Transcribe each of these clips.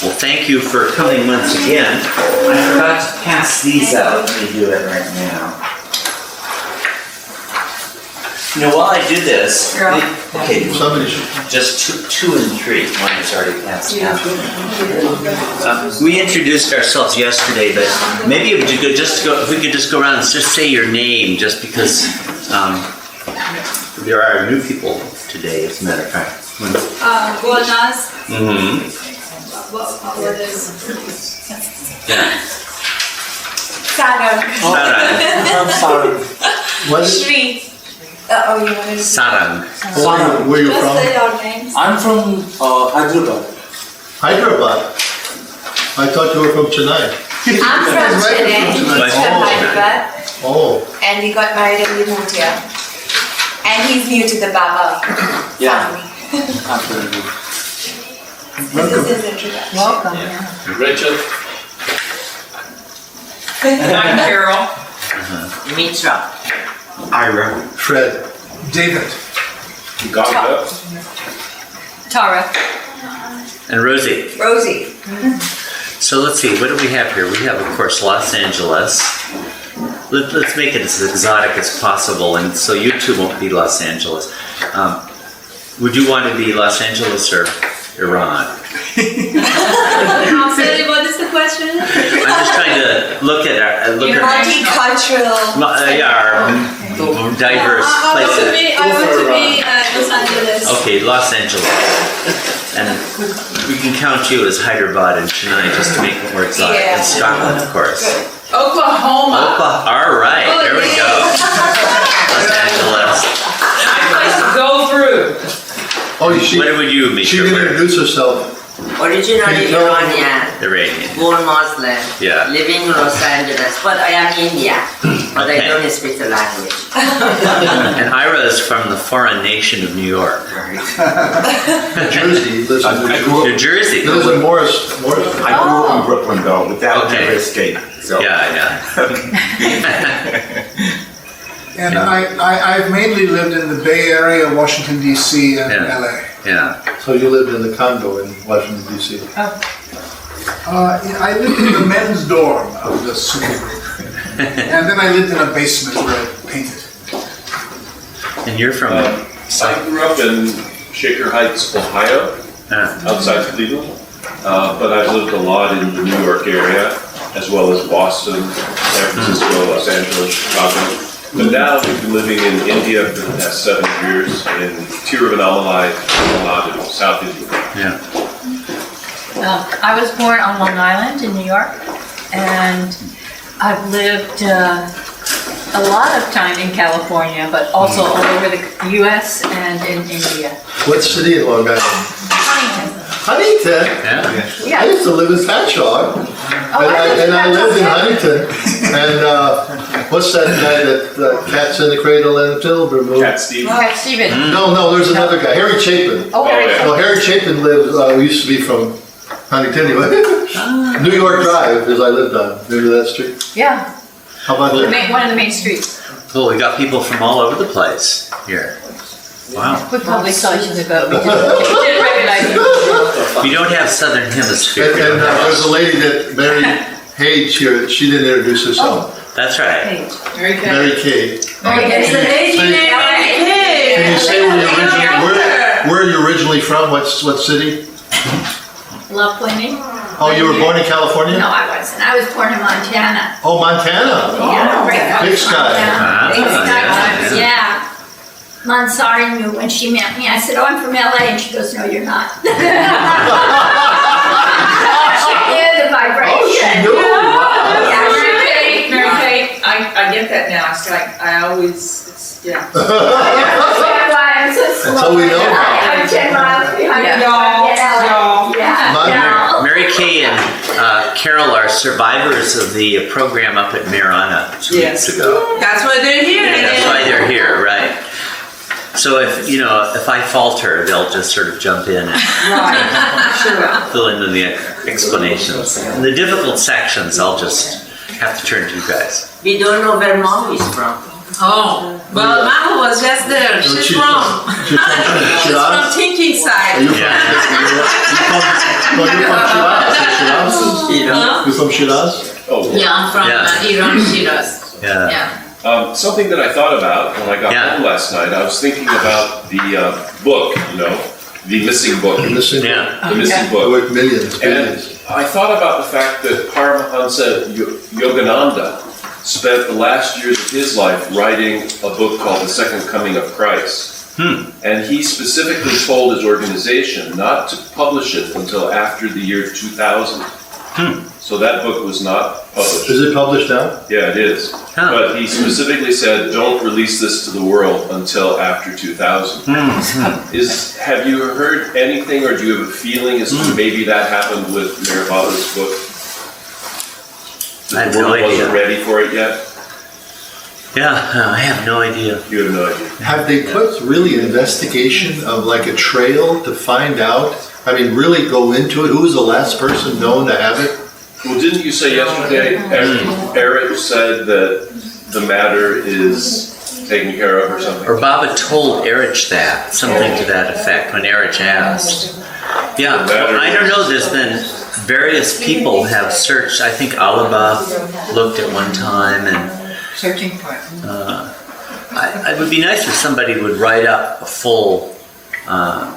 Well, thank you for coming once again. I forgot to pass these out. Let me do it right now. You know, while I do this, okay, Somebody should. just two and three. One is already passed out. We introduced ourselves yesterday, but maybe if we could just go around and just say your name, just because there are new people today, as a matter of fact. Buenas. Mm-hmm. What is? Yeah. Sarang. Sarang. What is Shri. You wanted to Sarang. where you just from? say your names. I'm from Hyderabad. Hyderabad. I thought you were from Chennai. I'm from Chennai, from Hyderabad, Oh, and we got married and we moved here. And he's new to the Baba family. Absolutely. This is his introduction. Welcome. Rachel. I'm Carol. Mitra. Ira. Fred. David. Ganga. Tara. And Rosie. Rosie. So let's see, what do we have here? We have, of course, Los Angeles. Let's make it as exotic as possible, and so you two won't be Los Angeles. Would you want to be Los Angeles or Iran? Sorry, what is the question? I'm just trying to look at our Multicultural. our diverse places. I want to be Los Angeles. Okay, Los Angeles. And we can count you as Hyderabad and Chennai just to make it more exotic. Yeah. And Scotland, of course. Oklahoma. All right, there we go. Los Angeles. Nice place to go through. Oh, she What would you, she Misha? didn't introduce herself. Originally Can you tell me- Iranian, Iranian. born Muslim, Yeah. living in Los Angeles, but I am Indian, but Okay. I don't speak the language. And Ira is from the foreign nation of New York. Jersey. Lives in New Jersey. He lives in Morris. I grew up in Brooklyn though, without Okay. never escape. So. Yeah. And I've mainly lived in the Bay Area, Washington, D.C. and Yeah. L.A. Yeah. So you lived in the condo in Washington, D.C. I lived in the men's dorm of the super group. And then I lived in a basement where I painted. And you're from I grew up in Shaker Heights, Ohio, outside Cleveland, but I've lived a lot in the New York area, as well as Boston, San Francisco, Los Angeles, Chicago. But now we've been living in India for the past 7 years in Tiruvannamalai, Tamil Nadu, South India. Yeah. I was born on Long Island in New York, and I've lived a lot of time in California, but also all over the U.S. and in India. What city in Long Island? Huntington. Huntington. Yeah. I used to live in Patchogue. And I lived in Huntington. And what's that guy that Cat's in the Cradle and Tilburg movie? Cat Steve. Cat Stephen. No, there's another guy, Harry Chapin. Oh, Oh, yeah. Well, Harry Chapin lived, used to be from Huntington anyway. New York Drive, as I lived on. Remember that street? Yeah, How about that? one of the main streets. Cool, we got people from all over the place here. Wow. We probably saw each other, but we didn't recognize you. We don't have Southern Hemisphere. And We don't have there's a us. lady that married Page here. She didn't introduce herself. That's right. Very good. Mary Kay. It's a lady Say- named Mary. Can you say where you originally from? What city? Love Pointing? Oh, you were born in California? No, I wasn't. I was born in Montana. Oh, Montana. Yeah, right. Big sky. Yeah. Mansari knew when she met me. I said, "Oh, I'm from LA," and she goes, "No, you're not." She knew the vibration. Oh, she knew. Wow. Yeah, Mary Mary Kay. Kay, I get that now. It's like I always, yeah. That's why I'm so slow. That's all we know now. I'm 10 miles behind you. Y'all. Yeah. Mary Kay and Carol are survivors of the program up at Marana 2 weeks ago. That's what they're here. Yeah, that's why they're here, right? So if I falter, they'll just sort of jump in and Right. Sure. fill in the explanations. And the difficult sections, I'll just have to turn to you guys. We don't know where mom is from. Oh, well, Maho was just there. She's she's from. She's from She's from Shiraz? thinking Are side. you from, you're from Shiraz? You're from Shiraz? Oh, Yeah, I'm from Yeah. Iran, Shiraz. Yeah. Yeah. something that I thought about when I got Yeah. home last night, I was thinking about the book, the missing book. Missing, Yeah. The missing book. worth millions, And billions. I thought about the fact that Paramahansa Yogananda spent the last years of his life writing a book called The Second Coming of Christ. And he specifically told his organization not to publish it until after the year 2000. So that book was not published. Is it published now? Yeah, it is. Huh. But he specifically said, don't release this to the world until after 2000. Have you heard anything, or do you have a feeling as to maybe that happened with MeherBaba's book? I have The no world wasn't idea. ready for it yet? Yeah, I have no idea. You have no idea. Have they put really an investigation of like a trail to find out? I mean, really go into it? Who was the last person known to have it? Well, didn't you say yesterday, Eric said that the matter is taken care of or something? Or Baba told Erich that, something to that effect, when Erich asked. Yeah, I don't know, there's been various people have searched. I think Alaba looked at one time, and Searching for it. it would be nice if somebody would write up a full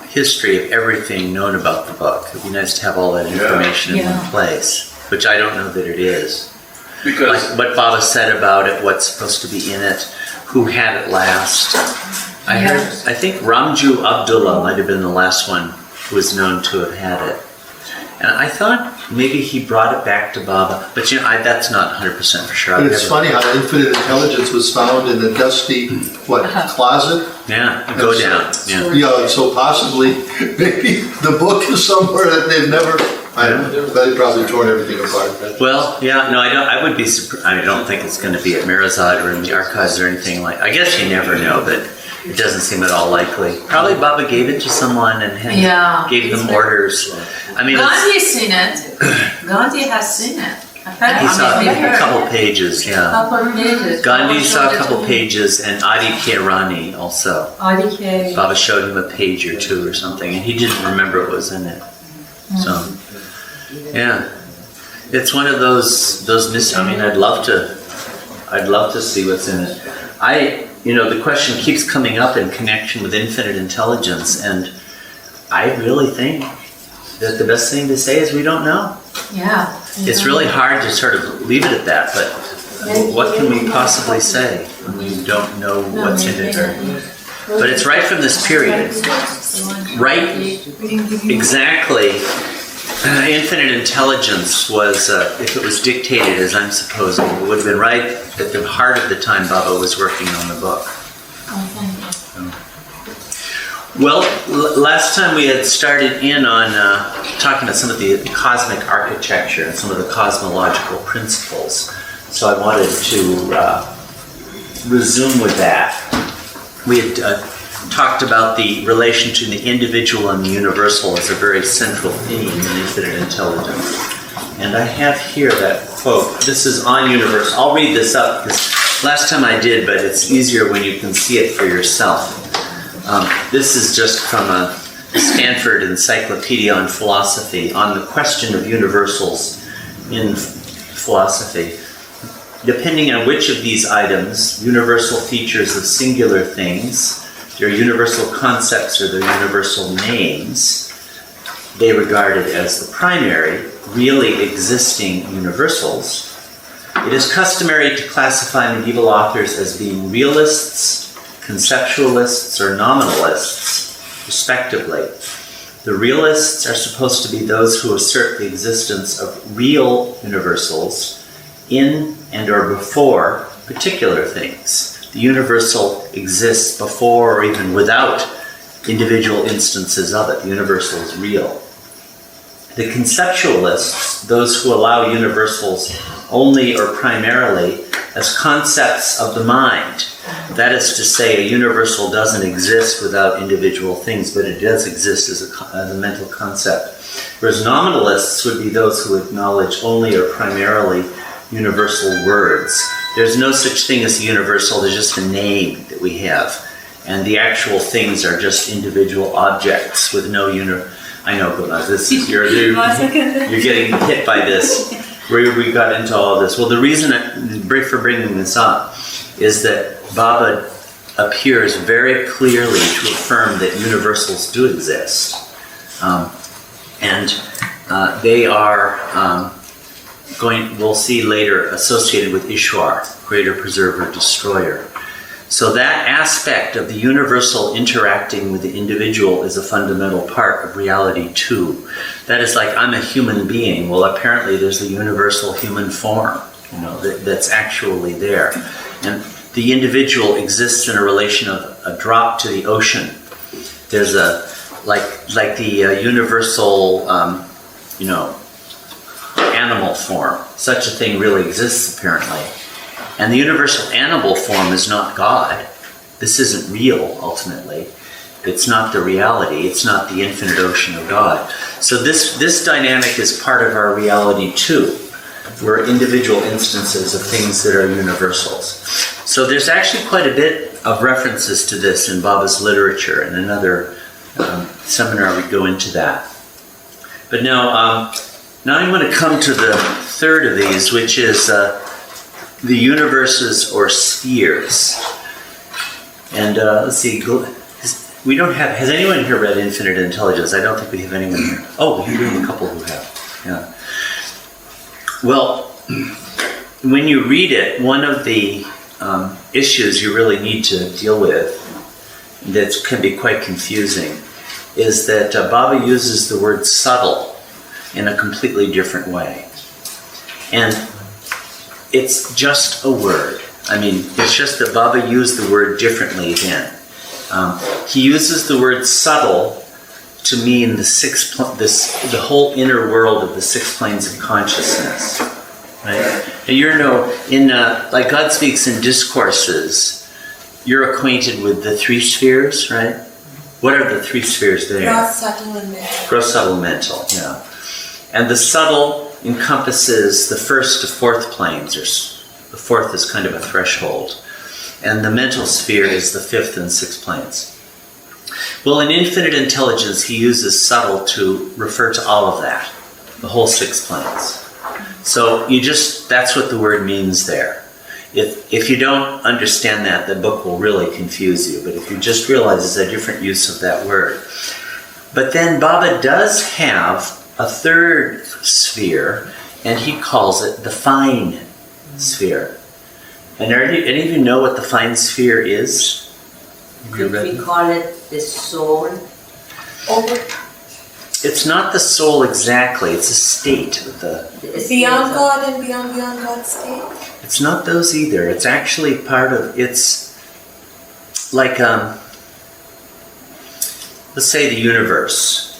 history of everything known about the book. It'd be nice to have all that information in one place, which I don't know that it is. Because Like what Baba said about it, what's supposed to be in it, who had it last. I think Ramju Abdullah might have been the last one who was known to have had it. And I thought maybe he brought it back to Baba, but that's not 100% for sure. But it's funny how infinite intelligence was found in a dusty, closet? Yeah, go down. Yeah. Yeah, so possibly, maybe the book is somewhere that they've never, I don't know, they've probably torn everything apart. Well, yeah, no, I don't. I would be surprised. I don't think it's going to be at Mirazad or in the archives or anything like. I guess you never know, but it doesn't seem at all likely. Probably Baba gave it to someone and gave them orders. I mean, Gandhi seen it. Gandhi has seen it. he saw a couple pages. Yeah, Couple pages. Gandhi saw a couple pages, and Adi Kirani also. IDK. Baba showed him a page or two or something, and he didn't remember what was in it. So, yeah, it's one of those I mean, I'd love to see what's in it. The question keeps coming up in connection with infinite intelligence, and I really think that the best thing to say is we don't know. Yeah. It's really hard to sort of leave it at that, but what can we possibly say when we don't know what's in it? But it's right from this period. Right, exactly. Infinite intelligence was, if it was dictated as I'm supposing, it would have been right at the heart of the time Baba was working on the book. Well, last time we had started in on talking about some of the cosmic architecture and some of the cosmological principles. So I wanted to resume with that. We had talked about the relation to the individual and the universal as a very central theme in infinite intelligence. And I have here that quote. This is on universal. I'll read this up because last time I did, but it's easier when you can see it for yourself. This is just from a Stanford Encyclopedia on Philosophy on the question of universals in philosophy. Depending on which of these items, universal features of singular things, their universal concepts or their universal names, they regarded as the primary, really existing universals. It is customary to classify medieval authors as being realists, conceptualists, or nominalists, respectively. The realists are supposed to be those who assert the existence of real universals in and or before particular things. The universal exists before or even without individual instances of it. The universal is real. The conceptualists, those who allow universals only or primarily as concepts of the mind. That is to say, a universal doesn't exist without individual things, but it does exist as a mental concept. Whereas nominalists would be those who acknowledge only or primarily universal words. There's no such thing as a universal, there's just a name that we have. And the actual things are just individual objects with no I know, but this is you're getting hit by this. We got into all of this. Well, the reason for bringing this up is that Baba appears very clearly to affirm that universals do exist. And they are we'll see later, associated with Ishwar, creator, preserver, destroyer. So that aspect of the universal interacting with the individual is a fundamental part of reality too. That is like, I'm a human being. Well, apparently there's the universal human form, that's actually there. And the individual exists in a relation of a drop to the ocean. There's a, like the universal, animal form. Such a thing really exists apparently. And the universal animal form is not God. This isn't real, ultimately. It's not the reality. It's not the infinite ocean of God. So this dynamic is part of our reality too. We're individual instances of things that are universals. So there's actually quite a bit of references to this in Baba's literature, and another seminar would go into that. But now I'm going to come to the third of these, which is the universes or spheres. And let's see, we don't have, has anyone here read Infinite Intelligence? I don't think we have anyone here. Oh, we have a couple who have, yeah. Well, when you read it, one of the issues you really need to deal with that can be quite confusing is that Baba uses the word subtle in a completely different way. And it's just a word. I mean, it's just that Baba used the word differently again. He uses the word subtle to mean the whole inner world of the 6 planes of consciousness. Right? And like God speaks in discourses, you're acquainted with the 3 spheres, right? What are the 3 spheres there? Gross, subtle, and mental. Gross, subtle, mental, yeah. And the subtle encompasses the 1st to 4th planes. The 4th is kind of a threshold. And the mental sphere is the 5th and 6th planes. Well, in Infinite Intelligence, he uses subtle to refer to all of that, the whole 6 planes. So that's what the word means there. If you don't understand that, the book will really confuse you. But if you just realize it's a different use of that word. But then Baba does have a 3rd sphere, and he calls it the fine sphere. And any of you know what the fine sphere is? Could we call it the soul? It's not the soul exactly. It's a state of Beyond God and beyond God's state? It's not those either. It's actually part of, it's like, let's say the universe.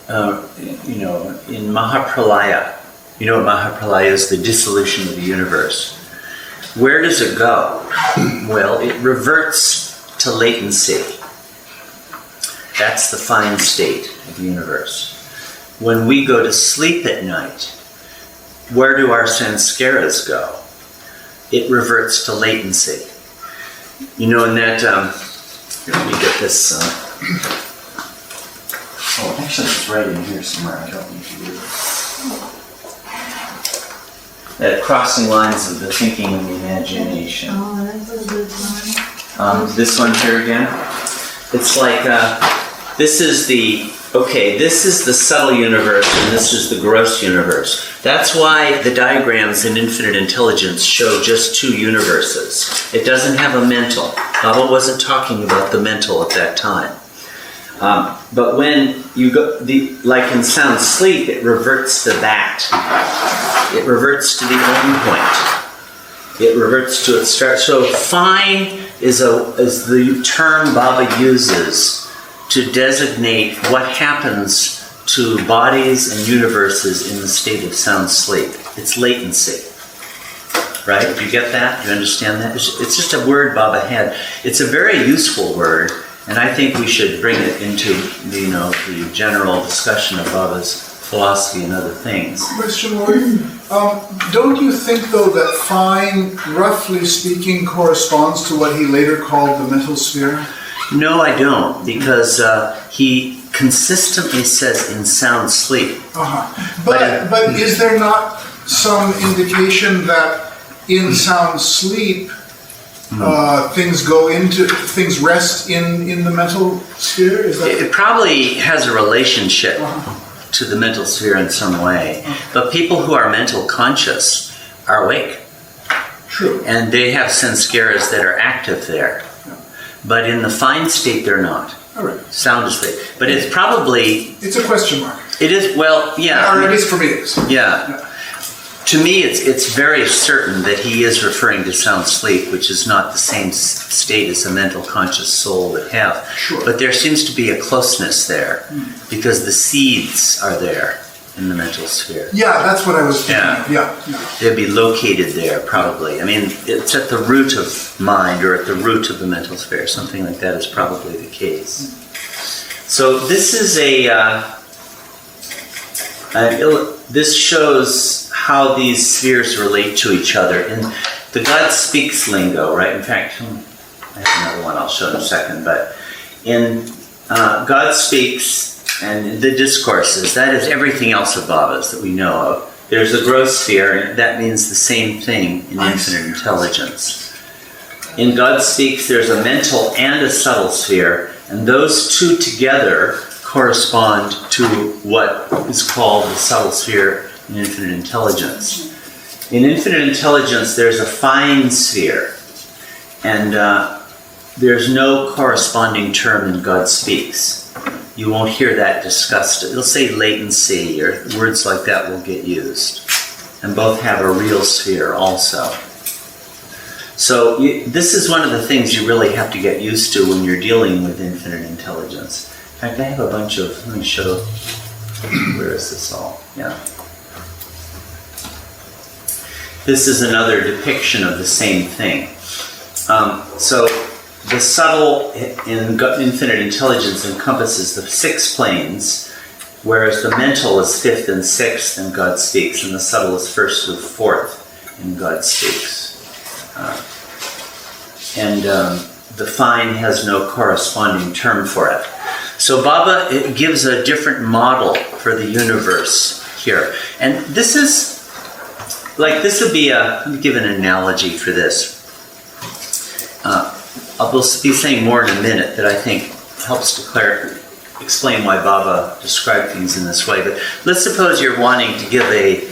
In Mahapralaya, you know what Mahapralaya is? The dissolution of the universe. Where does it go? Well, it reverts to latency. That's the fine state of the universe. When we go to sleep at night, where do our sanskaras go? It reverts to latency. In that, let me get this. Actually, it's right in here somewhere. I don't need to read it. That crossing lines of the thinking and the imagination. Oh, that's a good one. This one here again. It's like, this is the subtle universe and this is the gross universe. That's why the diagrams in Infinite Intelligence show just 2 universes. It doesn't have a mental. Baba wasn't talking about the mental at that time. But when you go, like in sound sleep, it reverts to that. It reverts to the end point. It reverts to its start. So fine is the term Baba uses to designate what happens to bodies and universes in the state of sound sleep. It's latency. Right? Do you get that? Do you understand that? It's just a word Baba had. It's a very useful word. And I think we should bring it into the general discussion of Baba's philosophy and other things. Question, Lord. Don't you think, though, that fine, roughly speaking, corresponds to what he later called the mental sphere? No, I don't, because he consistently says in sound sleep. But is there not some indication that in sound sleep things rest in the mental sphere? Is that It probably has a relationship to the mental sphere in some way, but people who are mental conscious are awake. true? And they have sanskaras that are active there. But in the fine state, they're not. All right. Sound asleep. But it's probably... It's a question mark. It is, well, yeah. Or at least for me it is. Yeah. To me, it's very certain that he is referring to sound sleep, which is not the same state as a mental conscious soul would have. Sure. But there seems to be a closeness there, because the seeds are there in the mental sphere. Yeah, that's what I was thinking. Yeah. Yeah. They'd be located there, probably. I mean, it's at the root of mind, or at the root of the mental sphere. Something like that is probably the case. So this is this shows how these spheres relate to each other in the God speaks lingo, right? In fact, I have another one I'll show in a second, but in God speaks and the discourses, that is everything else of Baba's that we know of. There's a gross sphere, and that means the same thing in infinite intelligence. In God speaks, there's a mental and a subtle sphere, and those two together correspond to what is called the subtle sphere in infinite intelligence. In infinite intelligence, there's a fine sphere, and there's no corresponding term in God speaks. You won't hear that discussed. It'll say latency, or words like that will get used. And both have a real sphere also. So this is one of the things you really have to get used to when you're dealing with infinite intelligence. In fact, I have a bunch of, let me show, where is this all? Yeah. This is another depiction of the same thing. So the subtle in infinite intelligence encompasses the 6 planes, whereas the mental is 5th and 6th in God Speaks, and the subtle is 1st with 4th in God Speaks. And the fine has no corresponding term for it. So Baba gives a different model for the universe here. And this is, like, this would be let me give an analogy for this. I'll be saying more in a minute that I think helps to explain why Baba described things in this way. But let's suppose you're wanting to give a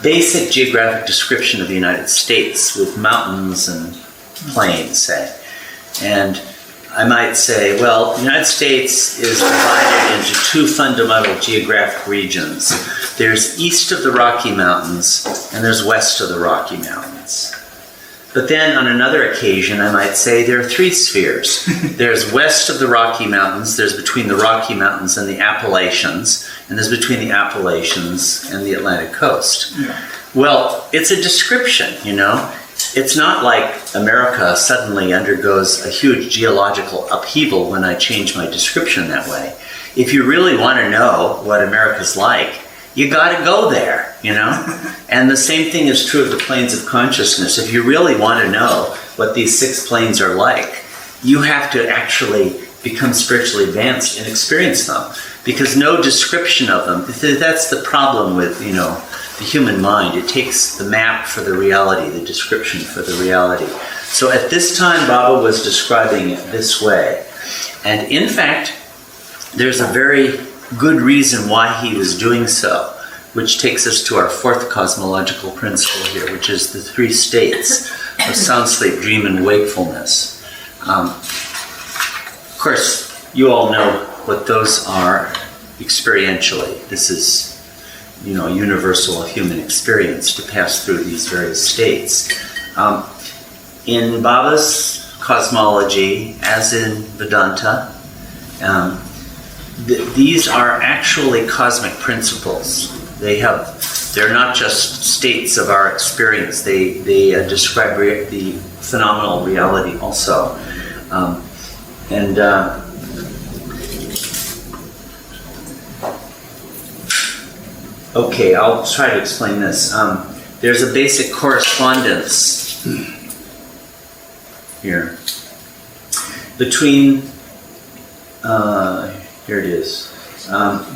basic geographic description of the United States with mountains and plains, say. And I might say, well, the United States is divided into 2 fundamental geographic regions. There's east of the Rocky Mountains, and there's west of the Rocky Mountains. But then on another occasion, I might say there are 3 spheres. There's west of the Rocky Mountains, there's between the Rocky Mountains and the Appalachians, and there's between the Appalachians and the Atlantic coast. Yeah. Well, it's a description, you know. It's not like America suddenly undergoes a huge geological upheaval when I change my description that way. If you really want to know what America's like, you got to go there, you know? And the same thing is true of the planes of consciousness. If you really want to know what these 6 planes are like, you have to actually become spiritually advanced and experience them. Because no description of them, that's the problem with, you know, the human mind. It takes the map for the reality, the description for the reality. So at this time, Baba was describing it this way. And in fact, there's a very good reason why he was doing so, which takes us to our 4th cosmological principle here, which is the 3 states of sound, sleep, dream, and wakefulness. Of course, you all know what those are experientially. This is, you know, universal of human experience to pass through these various states. In Baba's cosmology, as in Vedanta, these are actually cosmic principles. They're not just states of our experience. They describe the phenomenal reality also. Okay, I'll try to explain this. There's a basic correspondence here between, here it is,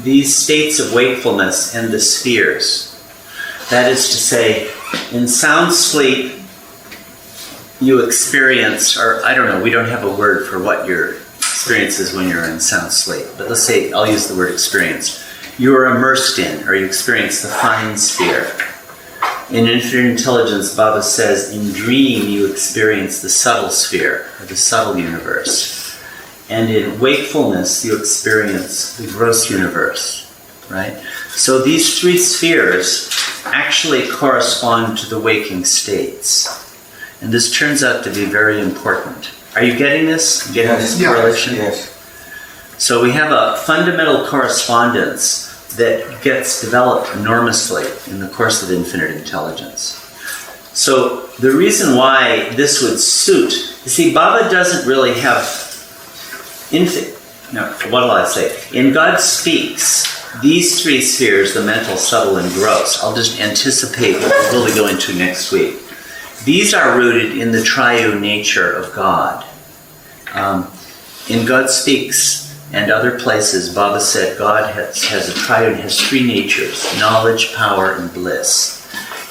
these states of wakefulness and the spheres. That is to say, in sound sleep, you experience, or I don't know, we don't have a word for what your experience is when you're in sound sleep, but let's say, I'll use the word experience. You are immersed in, or you experience the fine sphere. In Infinite Intelligence, Baba says, in dream you experience the subtle sphere, or the subtle universe. And in wakefulness you experience the gross universe, right? So these three spheres actually correspond to the waking states. And this turns out to be very important. Are you getting this? Getting this correlation? Yes. So we have a fundamental correspondence that gets developed enormously in the course of Infinite Intelligence. So the reason why this would suit, you see, Baba doesn't really have, what will I say? In God Speaks, these three spheres, the mental, subtle, and gross, I'll just anticipate what we'll really go into next week. These are rooted in the triune nature of God. In God Speaks and other places, Baba said God has three natures, knowledge, power, and bliss.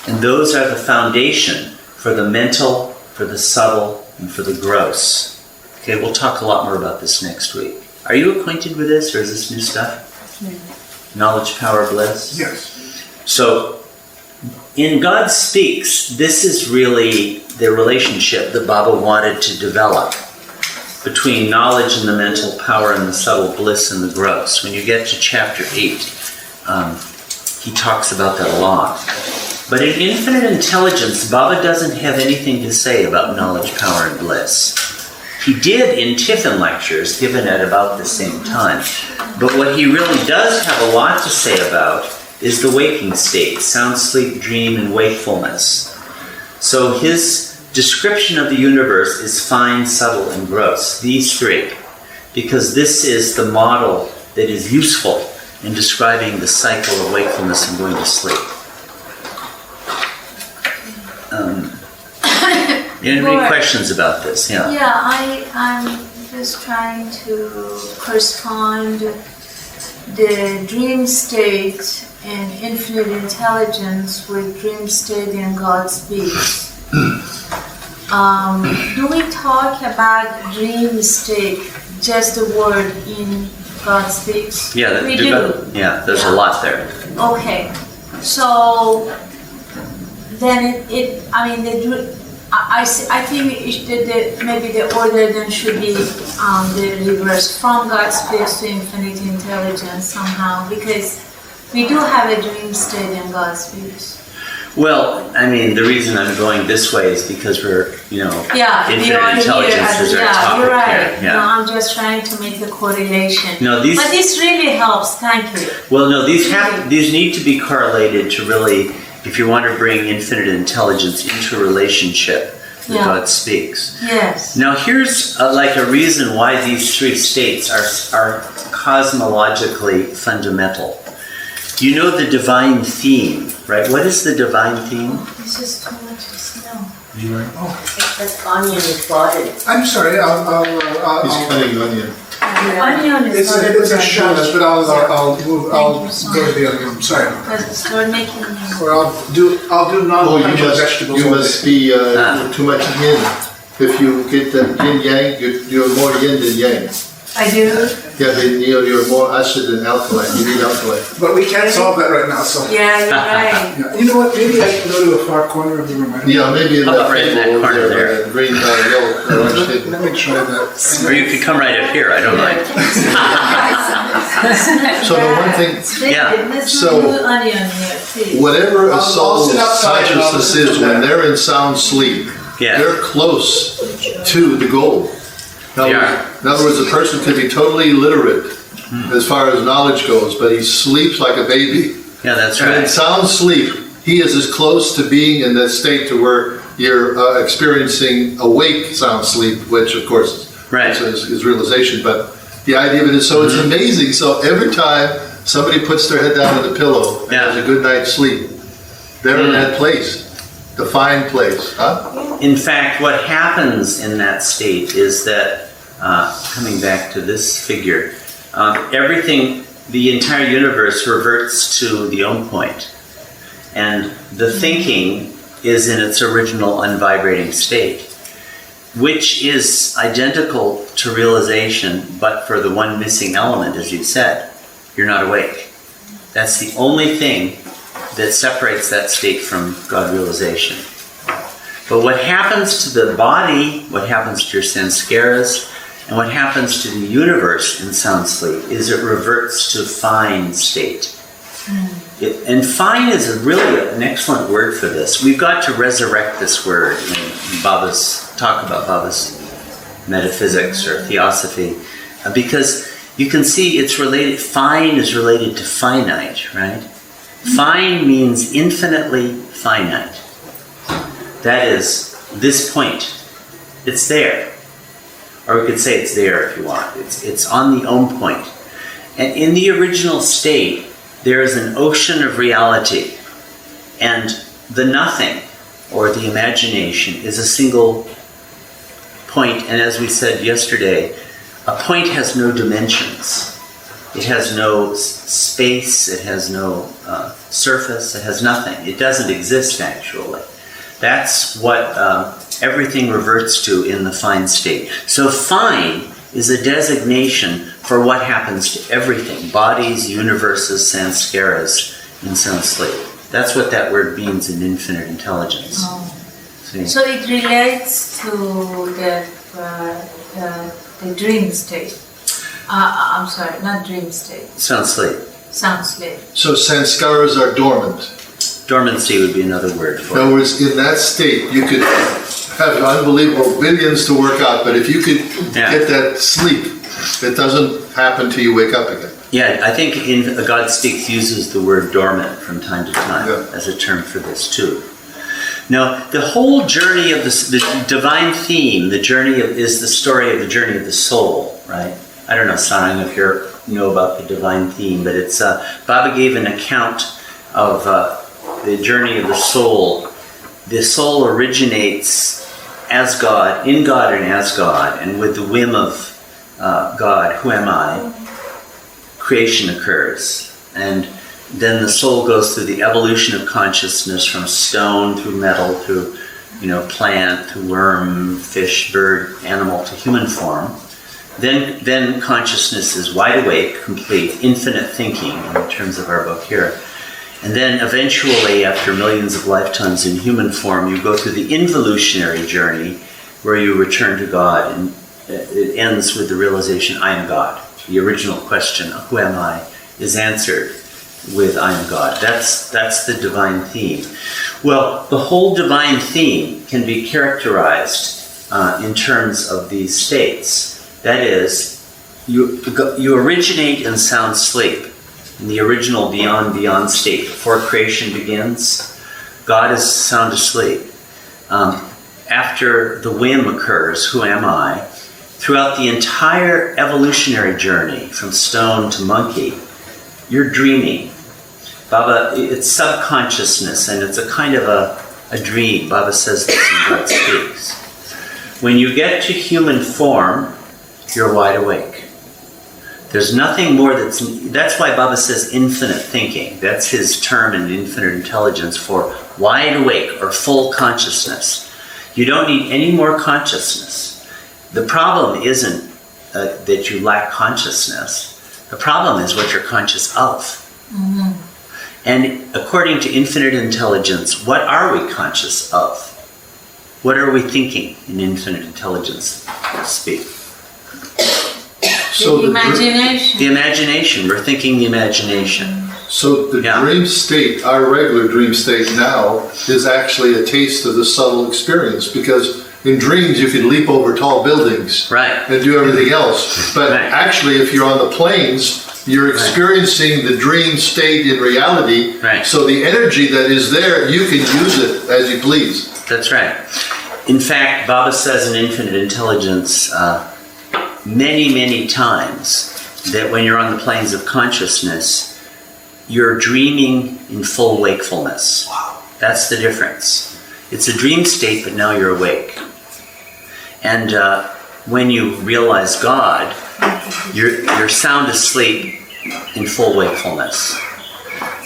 And those are the foundation for the mental, for the subtle, and for the gross. Okay, we'll talk a lot more about this next week. Are you acquainted with this, or is this new stuff? Knowledge, power, bliss? Yes. So, in God Speaks, this is really the relationship that Baba wanted to develop between knowledge and the mental, power and the subtle, bliss and the gross. When you get to chapter 8, he talks about that a lot. But in Infinite Intelligence, Baba doesn't have anything to say about knowledge, power and bliss. He did in Tiffin lectures, given at about the same time. But what he really does have a lot to say about is the waking state, sound sleep, dream, and wakefulness. So his description of the universe is fine, subtle, and gross, these three, because this is the model that is useful in describing the cycle of wakefulness and going to sleep. Any questions about this? Yeah. Yeah, I'm just trying to correspond the dream state in Infinite Intelligence with dream state in God Speaks. Do we talk about dream state, just the word in God Speaks? Yeah, we do. Yeah, there's a lot there. Okay, so then I think maybe the order then should be the reverse, from God Speaks to Infinite Intelligence somehow, because we do have a dream state in God Speaks. Well, I mean, the reason I'm going this way is because we're, Infinite Intelligence is our topic you're right. here. Yeah. No, I'm just trying to make the correlation. No, but this really helps. Thank you. Well, no, these need to be correlated to really, if you want to bring Infinite Intelligence into a relationship that God Speaks. Yes. Now, here's a reason why these three states are cosmologically fundamental. You know the divine theme, right? What is the divine theme? This is too much snow. That's onion is body. I'm sorry, He's cutting onion. Onion is it's a shallot, but I'll go to the other room. Sorry. Start making. Or I'll do non-functional vegetables. You must be too much yin. If you get the yin yang, you're more yin than yang. I do. Yeah, you're more acid than alkaline. You need alkaline. But we can't solve that right now. So. Yeah, you're right. Yeah. You know what? Maybe I can go to a far corner of the room. Yeah, maybe in that right in that table corner over there. that green, yellow, orange table. Let me try that. Or you could come right up here, I don't mind. So the one thing, so Onion here, please. whatever a I'll soul's sit outside and I'll consciousness listen is, to when that. they're in sound sleep, they're close to the goal. In other words, a person could be totally illiterate as far as knowledge goes, but he sleeps like a baby. Yeah, that's And in right. sound sleep, he is as close to being in that state to where you're experiencing awake sound sleep, which of course is realization. But the idea of it is, so it's amazing. So every time somebody puts their head down on the pillow and has a good night's sleep. They're in that place, defined place, huh? In fact, what happens in that state is that, coming back to this figure, everything, the entire universe reverts to the own point. And the thinking is in its original unvibrating state, which is identical to realization, but for the one missing element, as you said, you're not awake. That's the only thing that separates that state from God realization. But what happens to the body, what happens to your sanskaras, and what happens to the universe in sound sleep is it reverts to fine state. And fine is really an excellent word for this. We've got to resurrect this word in Baba's talk about Baba's metaphysics or theosophy, because you can see it's related. Fine is related to finite, right? Fine means infinitely finite. That is this point. It's there, or we could say it's there if you want. It's on the own point, and in the original state, there is an ocean of reality, and the nothing, or the imagination, is a single point. And as we said yesterday, a point has no dimensions. It has no space, it has no surface, it has nothing. It doesn't exist, actually. That's what everything reverts to in the fine state. So fine is a designation for what happens to everything, bodies, universes, sanskaras, in sound sleep. That's what that word means in infinite intelligence. See? So it relates to the dream state. I'm sorry, not dream state. Sound sleep. Sound sleep. So sanskaras are dormant. Dormancy would be another word In for other it. words, in that state, you could have unbelievable billions to work out, but if you could get that sleep, it doesn't happen till you wake up again. Yeah, I think in God Speaks uses the word dormant from time to time as a term for this too. Now, the whole journey of the divine theme, is the story of the journey of the soul, right? I don't know, Sarang, if you know about the divine theme, but it's Baba gave an account of the journey of the soul. The soul originates as God, in God and as God, and with the whim of God, who am I, creation occurs. And then the soul goes through the evolution of consciousness from stone through metal, through plant, through worm, fish, bird, animal, to human form. Then consciousness is wide awake, complete, infinite thinking in terms of our book here. And then eventually, after millions of lifetimes in human form, you go through the involutionary journey where you return to God, and it ends with the realization, I am God. The original question, who am I, is answered with I am God. That's the divine theme. Well, the whole divine theme can be characterized in terms of these states. That is, you originate in sound sleep, in the original beyond state. Before creation begins, God is sound asleep. After the whim occurs, who am I? Throughout the entire evolutionary journey, from stone to monkey, you're dreaming. Baba, it's subconsciousness, and it's a kind of a dream. Baba says this in God Speaks. When you get to human form, you're wide awake. There's nothing more that's why Baba says infinite thinking. That's his term in infinite intelligence for wide awake or full consciousness. You don't need any more consciousness. The problem isn't that you lack consciousness. The problem is what you're conscious of. Mm-hmm. And according to infinite intelligence, what are we conscious of? What are we thinking in infinite intelligence speak? So the imagination. The imagination. We're thinking the imagination. So the dream state, our regular dream state now, is actually a taste of the subtle experience, because in dreams you can leap over tall buildings and do everything else. But actually, if you're on the planes, you're experiencing the dream state in reality. So the energy that is there, you can use it as you please. That's right. In fact, Baba says in Infinite Intelligence many, many times that when you're on the planes of consciousness, you're dreaming in full wakefulness. Wow. That's the difference. It's a dream state, but now you're awake. And when you realize God, you're sound asleep in full wakefulness.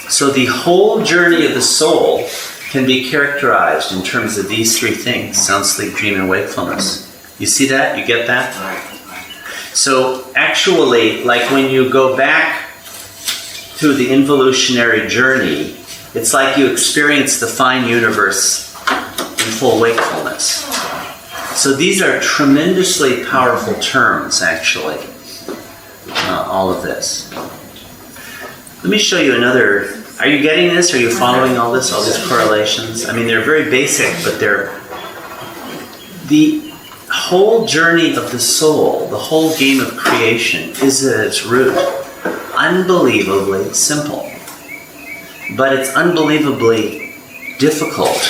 So the whole journey of the soul can be characterized in terms of these three things: sound sleep, dream, and wakefulness. You see that? You get that? So actually, like when you go back through the involutionary journey, it's like you experience the fine universe in full wakefulness. So these are tremendously powerful terms, actually, all of this. Let me show you another. Are you getting this? Are you following all this, all these correlations? I mean, they're very basic, but they're... The whole journey of the soul, the whole game of creation, is at its root unbelievably simple. But it's unbelievably difficult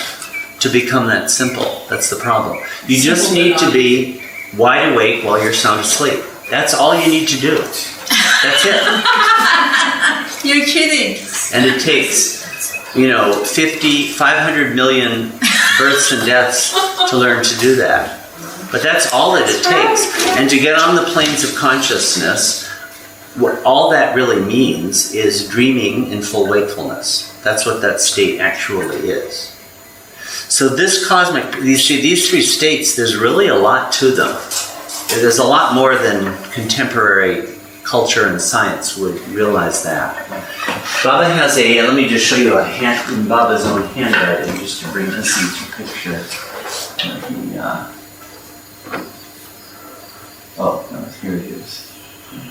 to become that simple. That's the problem. You just need to be wide awake while you're sound asleep. That's all you need to do. That's it. You're kidding. And it takes, 500 million births and deaths to learn to do that. But that's all that it takes. And to get on the planes of consciousness, what all that really means is dreaming in full wakefulness. That's what that state actually is. So this these three states, there's really a lot to them. There's a lot more than contemporary culture and science would realize that. Baba has let me just show you in Baba's own handwriting, just to bring this into picture. Here it is.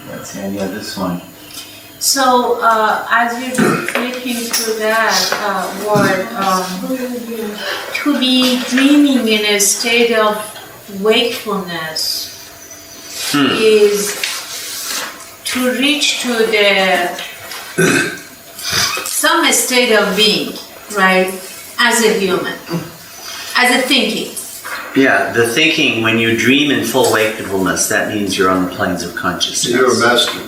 That's this one. So, as you're flipping through that word, to be dreaming in a state of wakefulness is to reach to some state of being, right? As a human, as a thinking. Yeah, the thinking, when you dream in full wakefulness, that means you're on the planes of consciousness. You're a master.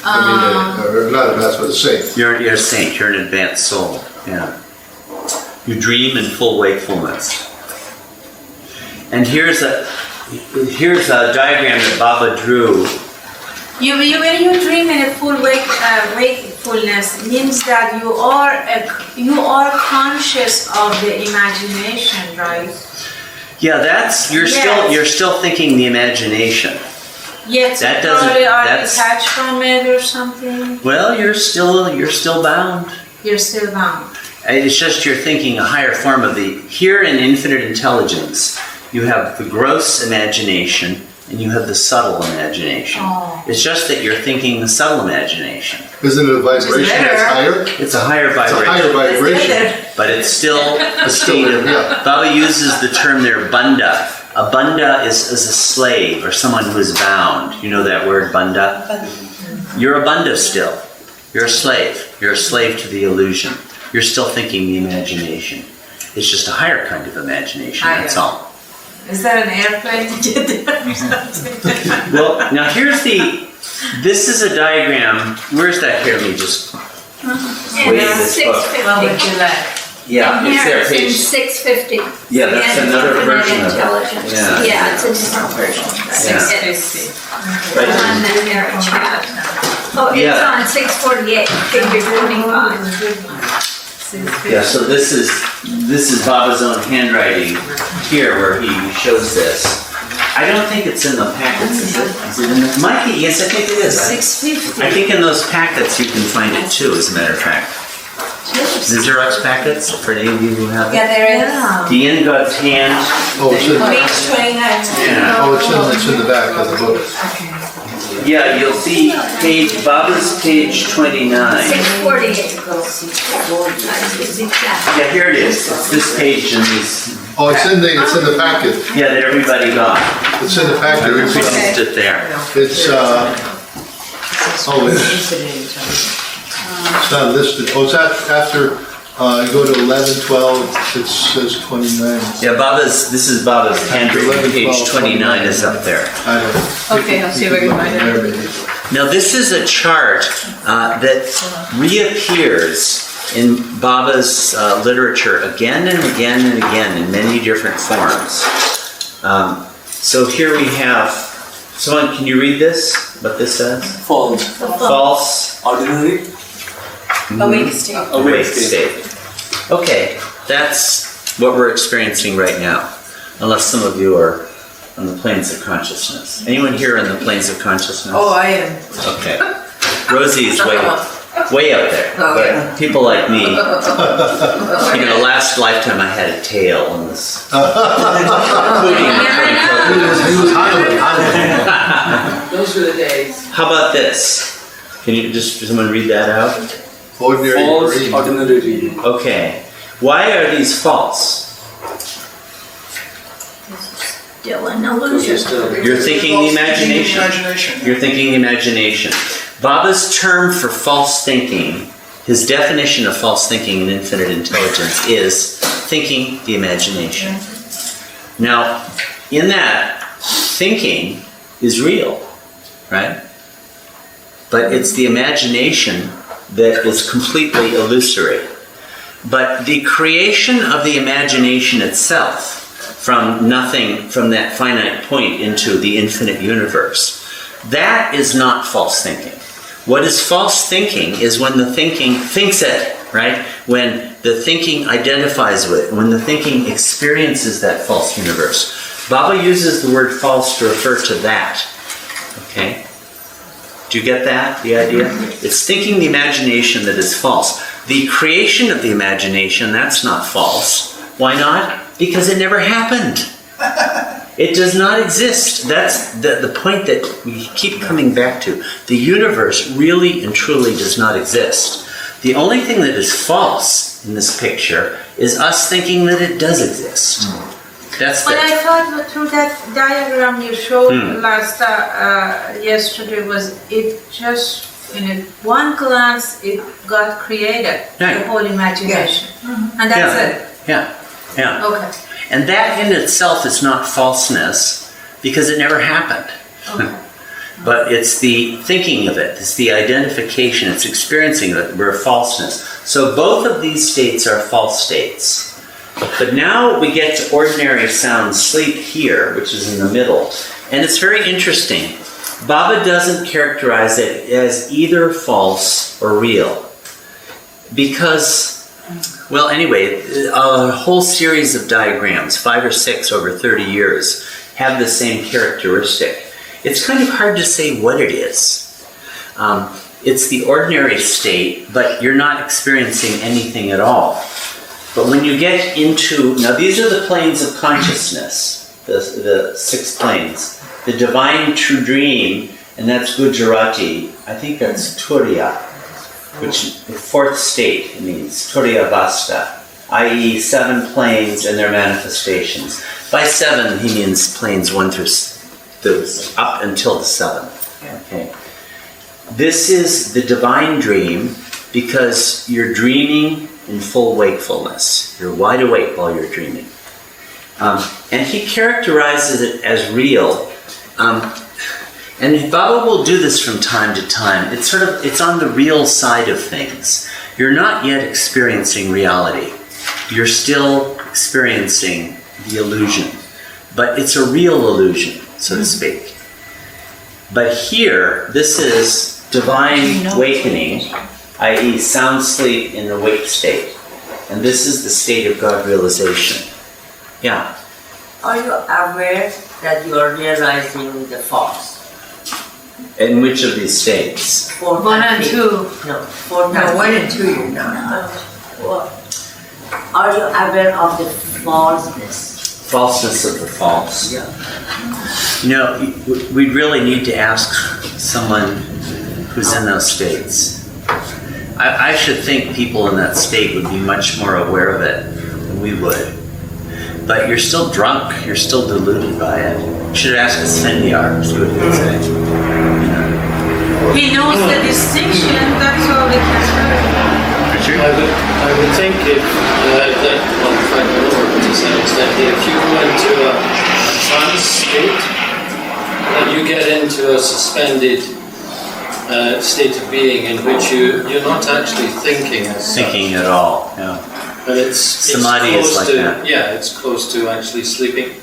Or not a master, but a saint. You're a saint. You're an advanced soul. Yeah. You dream in full wakefulness. And here's a diagram that Baba drew. When you dream in a full wakefulness, means that you are conscious of the imagination, right? Yeah, you're still thinking the imagination. Yes, that probably are detached from it or something. Well, you're still bound. You're still bound. It's just you're thinking a higher form of here in infinite intelligence, you have the gross imagination and you have the subtle imagination. Oh. It's just that you're thinking the subtle imagination. Isn't it a vibration that's higher? It's a higher vibration. It's a higher vibration. But it's still a state of... Baba uses the term there, bandha. A bandha is a slave or someone who is bound. You know that word, bandha? You're a bandha still. You're a slave. You're a slave to the illusion. You're still thinking the imagination. It's just a higher kind of imagination, that's all. Is that an airplane to get there or something? Well, now this is a diagram. Where's that here? Let me just wait this book. 650. Yeah, it's there, It's page. in 650. Yeah, that's And another version of it. intelligence. Yeah. It's a different version. Yeah. 650. Right. On the air chat. Oh, it's Yeah. on 648, figure 25. Yeah, so this is Baba's own handwriting here where he shows this. I don't think it's in the packets, is it? Is it in the... Mikey, yes, I think it is. 650. I think in those packets you can find it too, as a matter of fact. The Xerox packets, for any of you who have it. Yeah, there is. The in God's hand. Oh, it's in, Page 29. Yeah. it's in the back of the book. Yeah, you'll see Baba's page 29. 648. Yeah, here it is. It's this page and these. Oh, it's in the packet. Yeah, that everybody got. It's in the packet. We placed it there. It's not listed. Oh, it's after Go to 11, 12, it says 29. Yeah, this is Baba's handwritten 11, page 12, 29 is up there. I don't. Okay, I'll see if I can find it. Now this is a chart that reappears in Baba's literature again and again and again in many different forms. So here we have, someone, can you read this? What this says? False. False. Ordinary. Awake state. Awake state. Okay, that's what we're experiencing right now. Unless some of you are on the planes of consciousness. Anyone here on the planes of consciousness? Oh, I am. Okay. Rosie's way up there. Oh, yeah. But people like me, last lifetime I had a tail and was including He was highly. Those were the days. How about this? Can you just someone read that out? Ordinary False. dream. Ordinary dream. Okay. Why are these false? Still an illusion. You're thinking the imagination. You're thinking the imagination. Baba's term for false thinking, his definition of false thinking in infinite intelligence is thinking the imagination. Now, in that, thinking is real, right? But it's the imagination that is completely illusory. But the creation of the imagination itself, from nothing, from that finite point into the infinite universe, that is not false thinking. What is false thinking is when the thinking thinks it, right? When the thinking identifies with it, when the thinking experiences that false universe. Baba uses the word false to refer to that, okay? Do you get that, the idea? It's thinking the imagination that is false. The creation of the imagination, that's not false. Why not? Because it never happened. It does not exist. That's the point that we keep coming back to. The universe really and truly does not exist. The only thing that is false in this picture is us thinking that it does exist. That's But I thought through that diagram you showed yesterday was it just in one glance it got created, the whole imagination. And that's it. Yeah. Okay. And that in itself is not falseness because it never happened. Okay. But it's the thinking of it, it's the identification, it's experiencing of it, we're falseness. So both of these states are false states. But now we get to ordinary sound sleep here, which is in the middle. And it's very interesting. Baba doesn't characterize it as either false or real. Because, well, anyway, a whole series of diagrams, 5 or 6 over 30 years, have the same characteristic. It's kind of hard to say what it is. It's the ordinary state, but you're not experiencing anything at all. But when you get into, now these are the planes of consciousness, the 6 planes. The divine true dream, and that's Gujarati, I think that's Turiya, which the 4th state means, Turiya Vasta, i.e. 7 planes and their manifestations. By 7, he means planes 1 through up until the 7th. Okay. This is the divine dream because you're dreaming in full wakefulness. You're wide awake while you're dreaming. And he characterizes it as real. And Baba will do this from time to time. It's on the real side of things. You're not yet experiencing reality. You're still experiencing the illusion. But it's a real illusion, so to speak. But here, this is divine awakening, i.e. sound sleep in the wake state. And this is the state of God realization. Yeah. Are you aware that you are realizing the false? In which of these states? 4 1 and 2. No, 4 No, 1 and 2 you're not. Are you aware of the falseness? Falseness of the false. Yeah. We'd really need to ask someone who's in those states. I should think people in that state would be much more aware of it than we would. But you're still drunk, you're still deluded by it. You should ask a Sendyar, see what he would say. He knows the distinction, that's all we can do. Richard? I would think if to some extent, if you go into a trance state, then you get into a suspended state of being in which you're not actually thinking as Thinking at all, yeah. But it's Samadhi close is like to, that. Yeah, it's close to actually sleeping.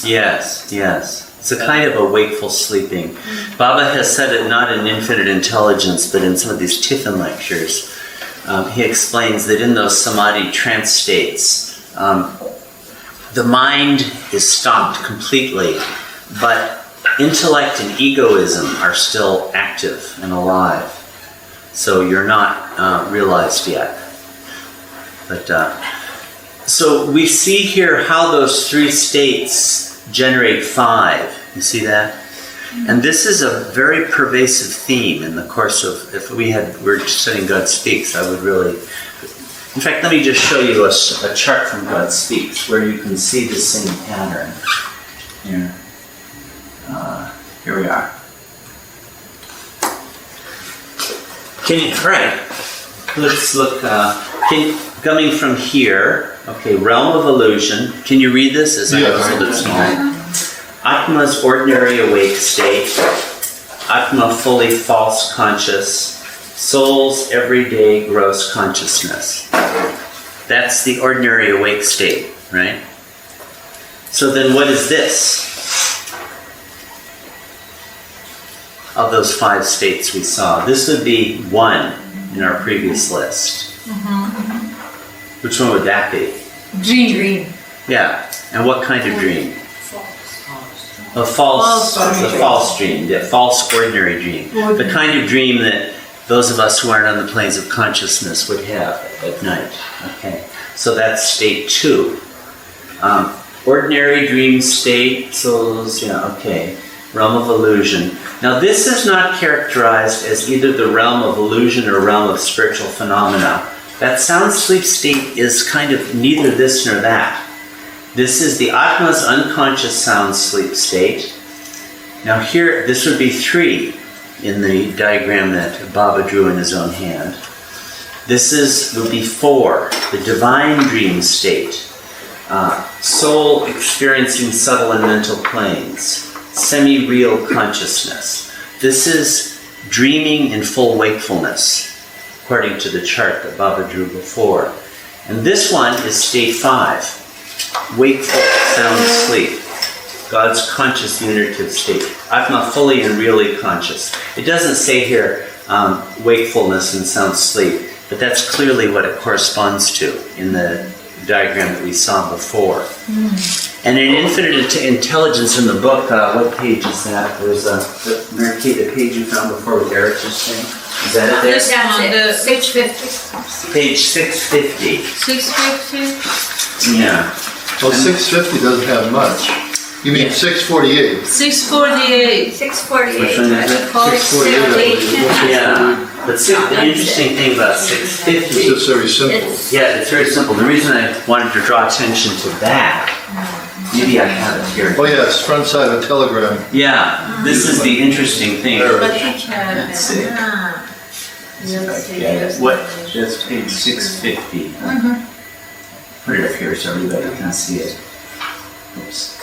Yes, yes. It's a kind of a wakeful sleeping. Baba has said it not in Infinite Intelligence, but in some of these Tiffin lectures. He explains that in those samadhi trance states, the mind is stopped completely, but intellect and egoism are still active and alive. So you're not realized yet. But so we see here how those three states generate 5. You see that? And this is a very pervasive theme in the course of, if we're studying God Speaks, I would really, in fact, let me just show you a chart from God Speaks where you can see the same pattern. Here we are. Right. Let's look, coming from here, okay, realm of illusion. Can you read this? Is that a little bit small? Atma's ordinary awake state, Atma fully false conscious, soul's everyday gross consciousness. That's the ordinary awake state, right? So then what is this? Of those 5 states we saw. This would be 1 in our previous list. Which one would that be? Dream. Yeah. And what kind of dream? A false dream, the false ordinary dream. The kind of dream that those of us who aren't on the planes of consciousness would have at night. Okay, so that's state 2. Ordinary dream state, souls, okay. Realm of illusion. Now this is not characterized as either the realm of illusion or realm of spiritual phenomena. That sound sleep state is kind of neither this nor that. This is the Atma's unconscious sound sleep state. Now here, this would be 3 in the diagram that Baba drew in his own hand. This would be 4, the divine dream state. Soul experiencing subtle and mental planes. Semi-real consciousness. This is dreaming in full wakefulness, according to the chart that Baba drew before. And this one is state 5. Wakeful sound sleep, God's conscious unitive state. Atma fully and really conscious. It doesn't say here wakefulness and sound sleep, but that's clearly what it corresponds to in the diagram that we saw before. And in Infinite Intelligence in the book, what page is that? There's Mary Kay, the page you found before with Eric just saying. Is that it there? That's it. 650. Page 650. 650? Yeah. Well, 650 doesn't have much. You mean 648? 648. 648. Which one is it? 648. Yeah. But see, the interesting thing about 650... It's just very simple. Yeah, it's very simple. The reason I wanted to draw attention to that, maybe I have it here. Oh yeah, it's front side of a telegram. Yeah, this is the interesting thing. Let's see. What? That's page 650. Put it up here so everybody can see it. Oops.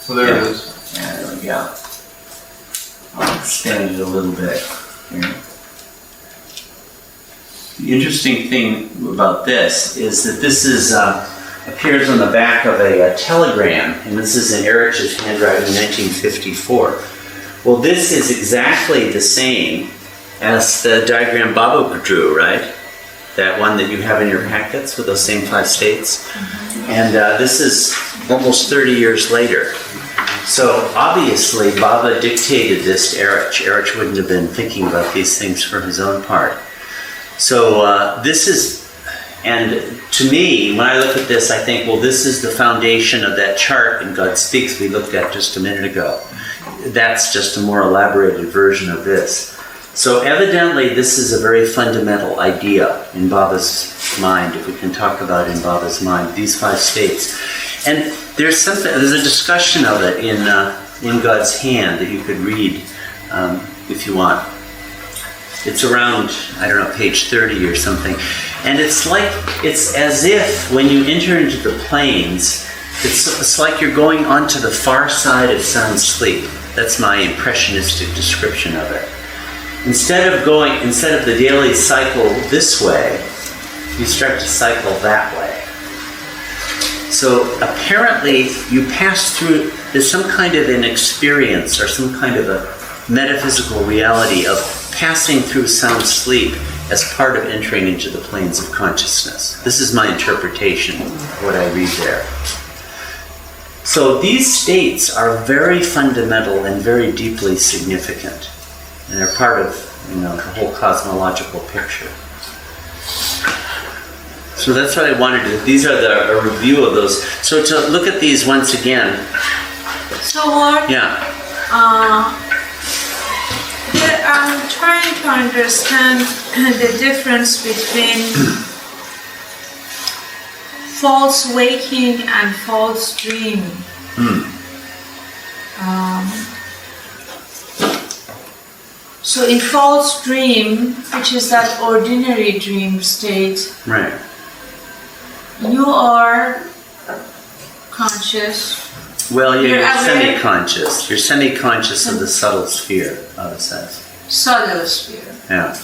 So there it is. Yeah, there we go. I'll expand it a little bit here. The interesting thing about this is that this is appears on the back of a telegram, and this is in Erich's handwriting in 1954. Well, this is exactly the same as the diagram Baba drew, right? That one that you have in your packets with those same 5 states. And this is almost 30 years later. So obviously Baba dictated this to Erich. Erich wouldn't have been thinking about these things for his own part. So this is, and to me, when I look at this, I think, well, this is the foundation of that chart in God Speaks we looked at just a minute ago. That's just a more elaborated version of this. So evidently this is a very fundamental idea in Baba's mind, if we can talk about in Baba's mind, these 5 states. And there's a discussion of it in God's Hand that you could read if you want. It's around, I don't know, page 30 or something. And it's as if when you enter into the planes, it's like you're going onto the far side of sound sleep. That's my impressionistic description of it. Instead of the daily cycle this way, you start to cycle that way. So apparently you pass through, there's some kind of an experience or some kind of a metaphysical reality of passing through sound sleep as part of entering into the planes of consciousness. This is my interpretation of what I read there. So these states are very fundamental and very deeply significant. And they're part of, the whole cosmological picture. So that's what I wanted to do. These are a review of those. So to look at these once again. So what? Yeah. I'm trying to understand the difference between false waking and false dream. So in false dream, which is that ordinary dream state, right, you are conscious. Well, you're semi-conscious. You're semi-conscious of the subtle sphere, Baba says. Subtle sphere. Yeah.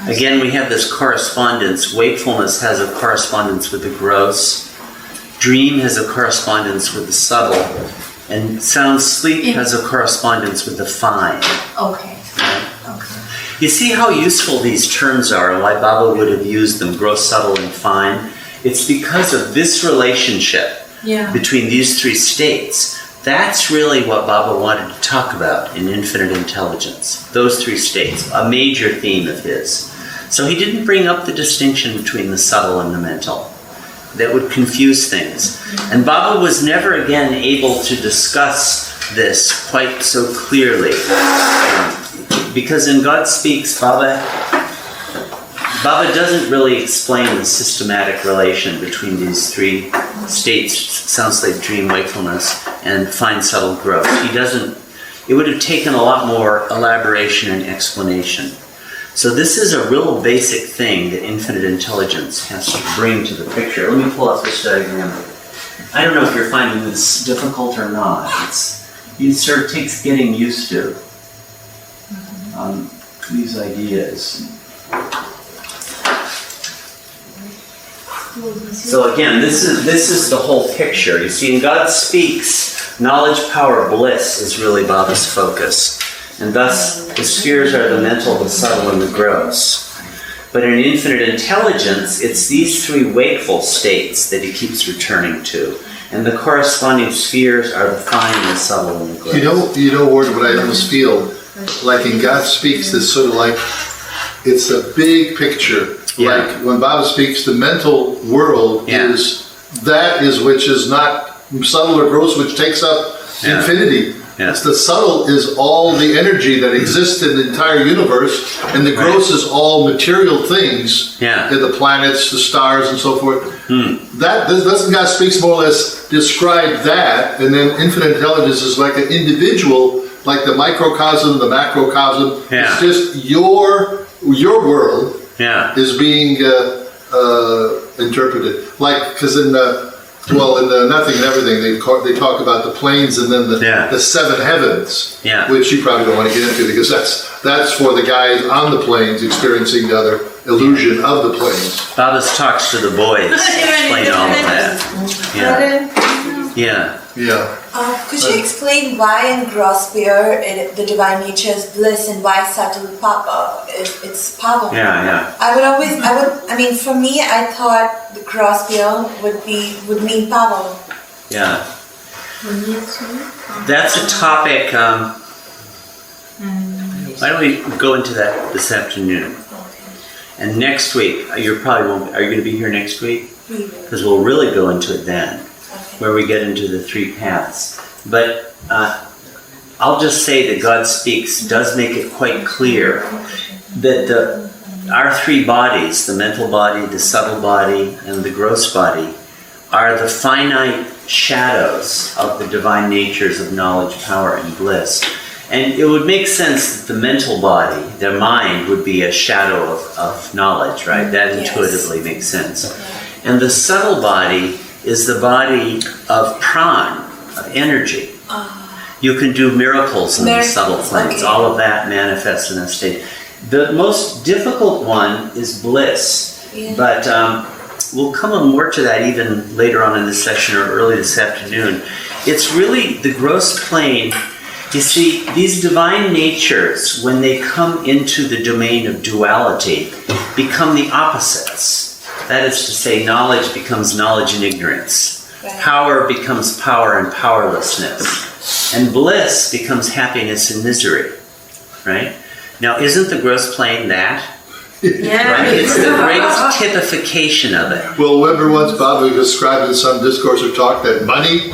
Again, we have this correspondence. Wakefulness has a correspondence with the gross. Dream has a correspondence with the subtle. And sound sleep has a correspondence with the fine. Okay. You see how useful these terms are and why Baba would have used them, gross, subtle, and fine? It's because of this relationship between these three states. That's really what Baba wanted to talk about in Infinite Intelligence. Those three states, a major theme of his. So he didn't bring up the distinction between the subtle and the mental. That would confuse things. And Baba was never again able to discuss this quite so clearly. Because in God Speaks, Baba doesn't really explain the systematic relation between these three states, sound sleep, dream, wakefulness, and fine, subtle growth. He doesn't. It would have taken a lot more elaboration and explanation. So this is a real basic thing that Infinite Intelligence has to bring to the picture. Let me pull up this diagram. I don't know if you're finding this difficult or not. It sort of takes getting used to these ideas. So again, this is the whole picture. You see, in God Speaks, knowledge, power, bliss is really Baba's focus. And thus, the spheres are the mental, the subtle, and the gross. But in Infinite Intelligence, it's these three wakeful states that he keeps returning to. And the corresponding spheres are the fine, the subtle, and the gross. You know, Ward, what I almost feel like in God Speaks, it's sort of like it's a big picture. Yeah. Like when Baba speaks, the mental world is which is not subtle or gross, which takes up infinity. Yeah. It's the subtle is all the energy that exists in the entire universe, and the gross is all material things, the planets, the stars, and so forth. That doesn't God Speaks more or less describe that, and then Infinite Intelligence is like an individual, like the microcosm, the macrocosm. It's just your world is being interpreted. Like, because in the Nothing and Everything, they talk about the planes and then the seven heavens, which you probably don't want to get into because that's for the guys on the planes experiencing the other illusion of the planes. Baba's talks to the boys explain all of that. Could you explain why in gross sphere the divine nature is bliss and why subtle it's power? For me, I thought the gross sphere would mean power. Yeah. That's a topic. Why don't we go into that this afternoon? And next week, you probably won't. Are you going to be here next week? Because we'll really go into it then, where we get into the three paths. But I'll just say that God Speaks does make it quite clear that our three bodies, the mental body, the subtle body, and the gross body, are the finite shadows of the divine natures of knowledge, power, and bliss. And it would make sense that the mental body, their mind, would be a shadow of knowledge, right? That intuitively makes sense. And the subtle body is the body of pran, of energy. You can do miracles in the subtle planes. All of that manifests in a state. The most difficult one is bliss. But we'll come more to that even later on in this session or early this afternoon. It's really the gross plane. You see, these divine natures, when they come into the domain of duality, become the opposites. That is to say, knowledge becomes knowledge and ignorance. Power becomes power and powerlessness. And bliss becomes happiness and misery. Right? Now, isn't the gross plane that? Right? It's the greatest typification of it. Well, remember once Baba described in some discourse or talk that money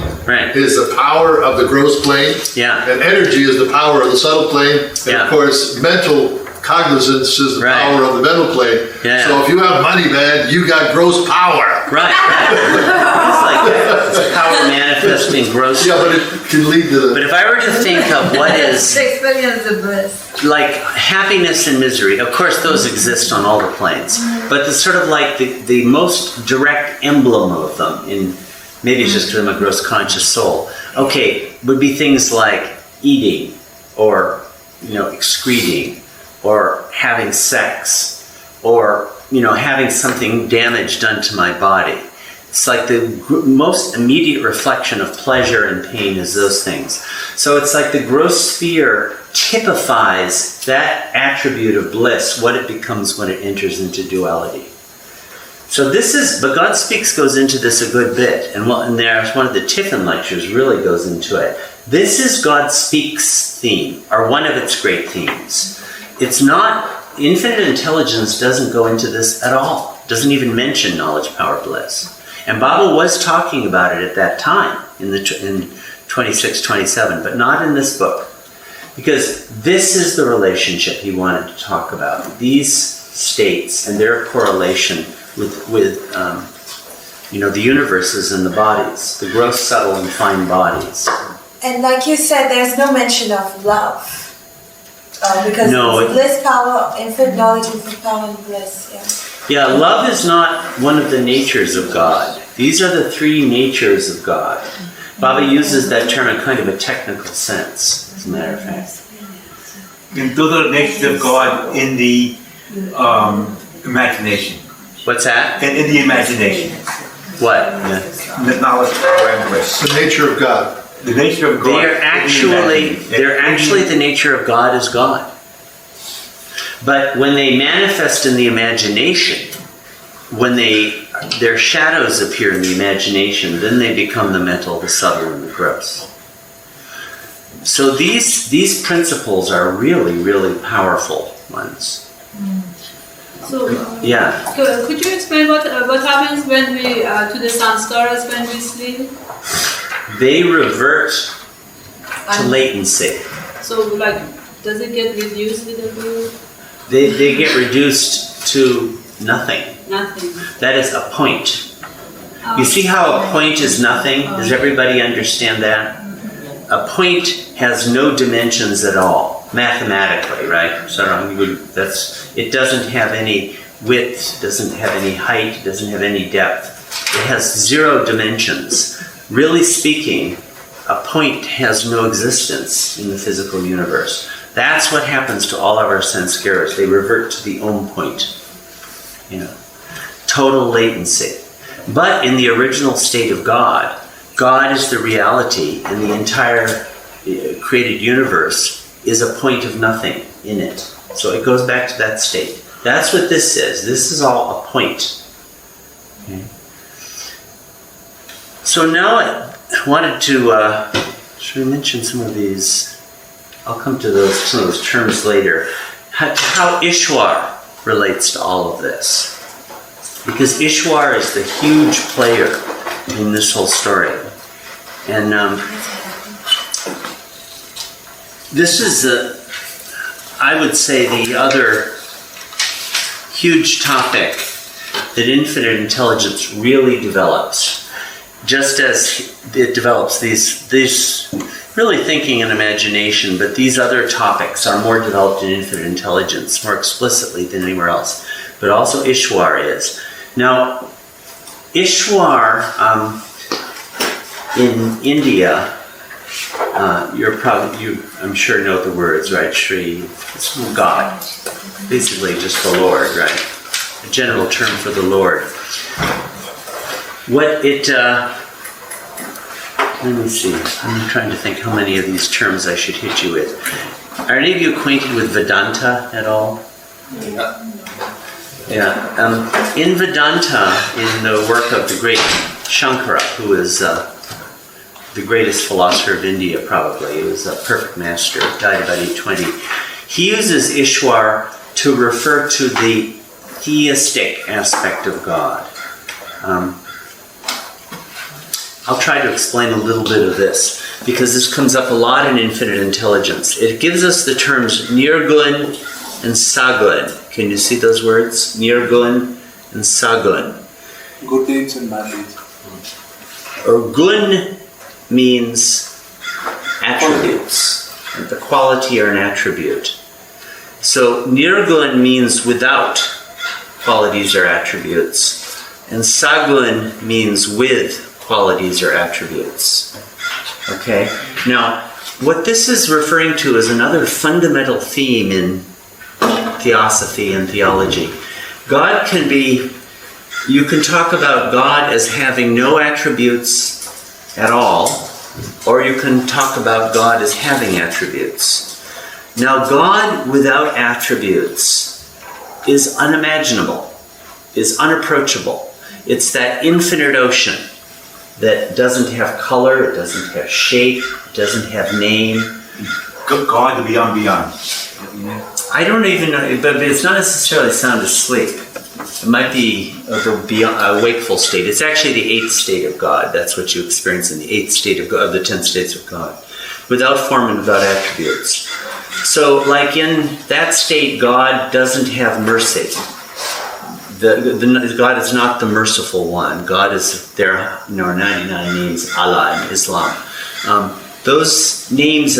is the power of the gross plane, and energy is the power of the subtle plane, and of course mental cognizance is the power of the mental plane. So if you have money, man, you got gross power. Right. It's like that. It's power manifesting gross. Yeah, but it can lead to the... But if I were to think of what is... The experience of bliss. Like happiness and misery, of course those exist on all the planes. But the sort of like the most direct emblem of them, in maybe it's just because I'm a gross conscious soul, would be things like eating or, excreting or having sex or, having something damage done to my body. It's like the most immediate reflection of pleasure and pain is those things. So it's like the gross sphere typifies that attribute of bliss, what it becomes when it enters into duality. So but God Speaks goes into this a good bit, and there's one of the Tiffin lectures really goes into it. This is God Speaks theme, or one of its great themes. It's not, infinite intelligence doesn't go into this at all, doesn't even mention knowledge, power, bliss. And Baba was talking about it at that time, in 26, 27, but not in this book. Because this is the relationship he wanted to talk about. These states and their correlation with the universes and the bodies, the gross, subtle, and fine bodies. And like you said, there's no mention of love. Because it's bliss, power, infinite knowledge, infinite power, and bliss. Yeah, love is not one of the natures of God. These are the three natures of God. Baba uses that term in kind of a technical sense, as a matter of fact. And those are the natures of God in the imagination. What's that? In the imagination. What? The knowledge, power, and bliss. The nature of God. The nature of God. They're actually the nature of God is God. But when they manifest in the imagination, when their shadows appear in the imagination, then they become the mental, the subtle, and the gross. So these principles are really, really powerful ones. So, yeah. Could you explain what happens when we to the sanskaras when we sleep? They revert to latency. So, does it get reduced with the food? They get reduced to nothing. Nothing. That is a point. You see how a point is nothing? Does everybody understand that? A point has no dimensions at all, mathematically, right? So it doesn't have any width, doesn't have any height, doesn't have any depth. It has 0 dimensions. Really speaking, a point has no existence in the physical universe. That's what happens to all of our sanskaras. They revert to the Om point. Total latency. But in the original state of God, God is the reality, and the entire created universe is a point of nothing in it. So it goes back to that state. That's what this is. This is all a point. Okay. So now I wanted to should we mention some of these? I'll come to some of those terms later. How Ishwar relates to all of this. Because Ishwar is the huge player in this whole story. And this is, I would say, the other huge topic that infinite intelligence really develops. just as it develops these really thinking and imagination, but these other topics are more developed in infinite intelligence, more explicitly than anywhere else. But also Ishwar is. Now, Ishwar in India, I'm sure know the words, right? Shri, it's God, basically just the Lord, right? A general term for the Lord. What it, let me see, I'm trying to think how many of these terms I should hit you with. Are any of you acquainted with Vedanta at all? Yeah. In Vedanta, in the work of the great Shankara, who is the greatest philosopher of India, probably, he was a perfect master, died about 820. He uses Ishwar to refer to the theistic aspect of God. I'll try to explain a little bit of this, because this comes up a lot in infinite intelligence. It gives us the terms Nirgun and Sagun. Can you see those words? Nirgun and Sagun. Good deeds and bad deeds. Or gun means attributes. The quality or an attribute. So Nirgun means without qualities or attributes. And Sagun means with qualities or attributes. Okay? Now, what this is referring to is another fundamental theme in theosophy and theology. God can be, you can talk about God as having no attributes at all, or you can talk about God as having attributes. Now, God without attributes is unimaginable, is unapproachable. It's that infinite ocean that doesn't have color, it doesn't have shape, it doesn't have name. God, the beyond. I don't even know, but it's not necessarily sound asleep. It might be a wakeful state. It's actually the 8th state of God. That's what you experience in the 8th state of God, of the 10 states of God. Without form and without attributes. So, like in that state, God doesn't have mercy. God is not the merciful one. God is, there are 99 names, Allah in Islam. Those names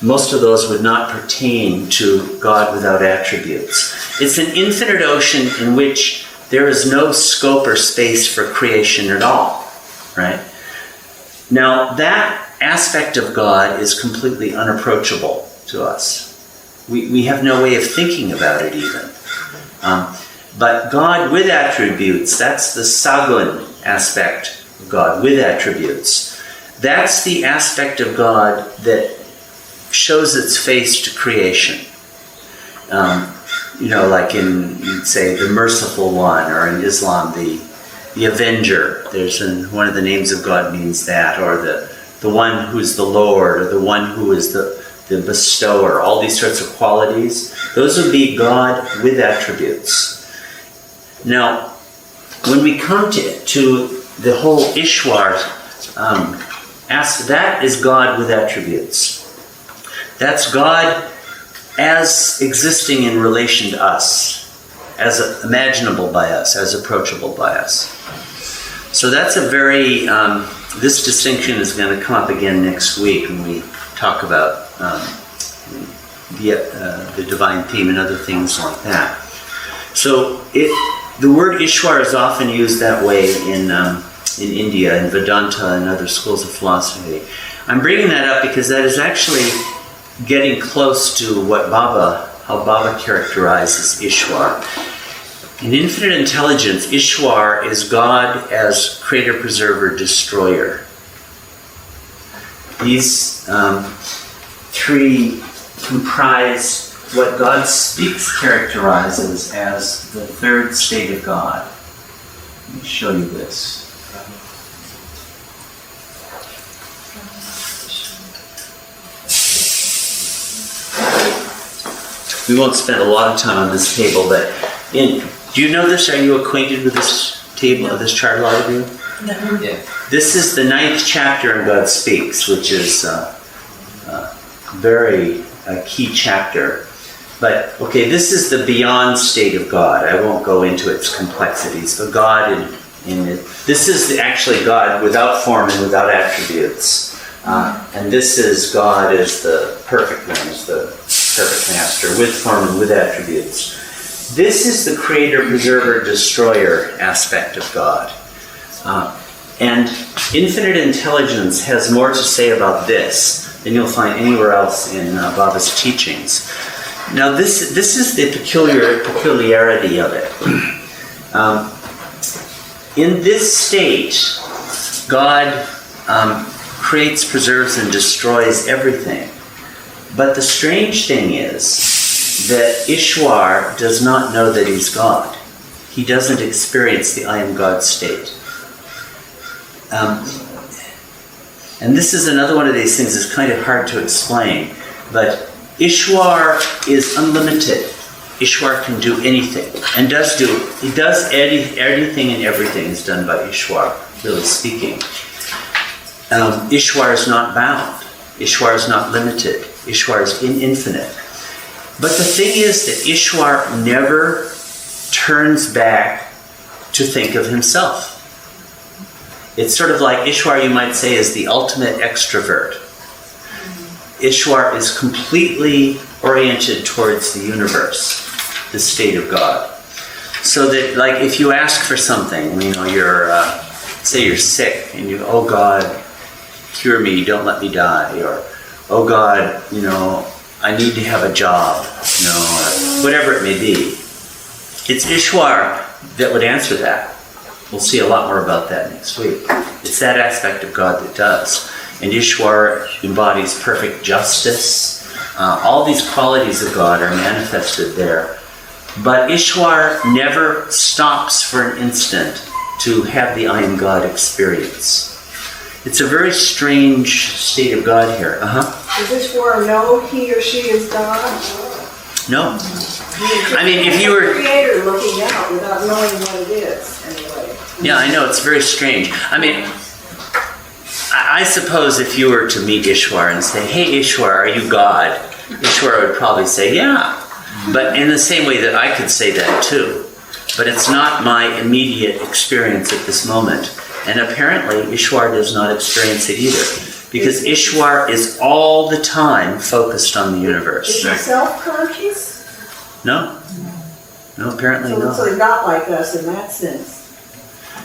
most of those would not pertain to God without attributes. It's an infinite ocean in which there is no scope or space for creation at all, right? Now, that aspect of God is completely unapproachable to us. We have no way of thinking about it even. But God with attributes, that's the Sagun aspect of God, with attributes. That's the aspect of God that shows its face to creation. Like in, you'd say, the merciful one, or in Islam, the avenger. There's one of the names of God means that, or the one who's the Lord, or the one who is the bestower, all these sorts of qualities. Those would be God with attributes. Now, when we come to the whole Ishwar, that is God with attributes. That's God as existing in relation to us, as imaginable by us, as approachable by us. So that's a very, this distinction is going to come up again next week when we talk about the divine theme and other things like that. So the word Ishwar is often used that way in India, in Vedanta and other schools of philosophy. I'm bringing that up because that is actually getting close to how Baba characterizes Ishwar. In infinite intelligence, Ishwar is God as creator, preserver, destroyer. These three comprise what God characterizes as the 3rd state of God. Let me show you this. We won't spend a lot of time on this table, but do you know this? Are you acquainted with this table, this chart, a lot of you? No. Yeah. This is the 9th chapter in God Speaks, which is a very key chapter. But, okay, this is the beyond state of God. I won't go into its complexities, but God This is actually God without form and without attributes. And this is God as the perfect one, as the perfect master, with form and with attributes. This is the creator, preserver, destroyer aspect of God. And infinite intelligence has more to say about this than you'll find anywhere else in Baba's teachings. Now this is the peculiarity of it. In this state, God creates, preserves, and destroys everything. But the strange thing is that Ishwar does not know that he's God. He doesn't experience the I am God state. And this is another one of these things that's kind of hard to explain. But Ishwar is unlimited. Ishwar can do anything, and does do. He does anything and everything is done by Ishwar, really speaking. Ishwar is not bound. Ishwar is not limited. Ishwar is infinite. But the thing is that Ishwar never turns back to think of himself. It's sort of like Ishwar, you might say, is the ultimate extrovert. Ishwar is completely oriented towards the universe, the state of God. So that, like, if you ask for something, you're, say you're sick, and you, oh God, cure me, don't let me die, or, oh God, I need to have a job, or whatever it may be. It's Ishwar that would answer that. We'll see a lot more about that next week. It's that aspect of God that does. And Ishwar embodies perfect justice. All these qualities of God are manifested there. But Ishwar never stops for an instant to have the I am God experience. It's a very strange state of God here. Does Ishwar know he or she is God? No. I mean, if you were creator looking out without knowing what it is, anyway. Yeah, I know, it's very strange. I mean, I suppose if you were to meet Ishwar and say, hey Ishwar, are you God? Ishwar would probably say, yeah. But in the same way that I could say that too. But it's not my immediate experience at this moment. And apparently Ishwar does not experience it either. Because Ishwar is all the time focused on the universe. Is he self-conscious? No. No, apparently not. So he's not like us in that sense.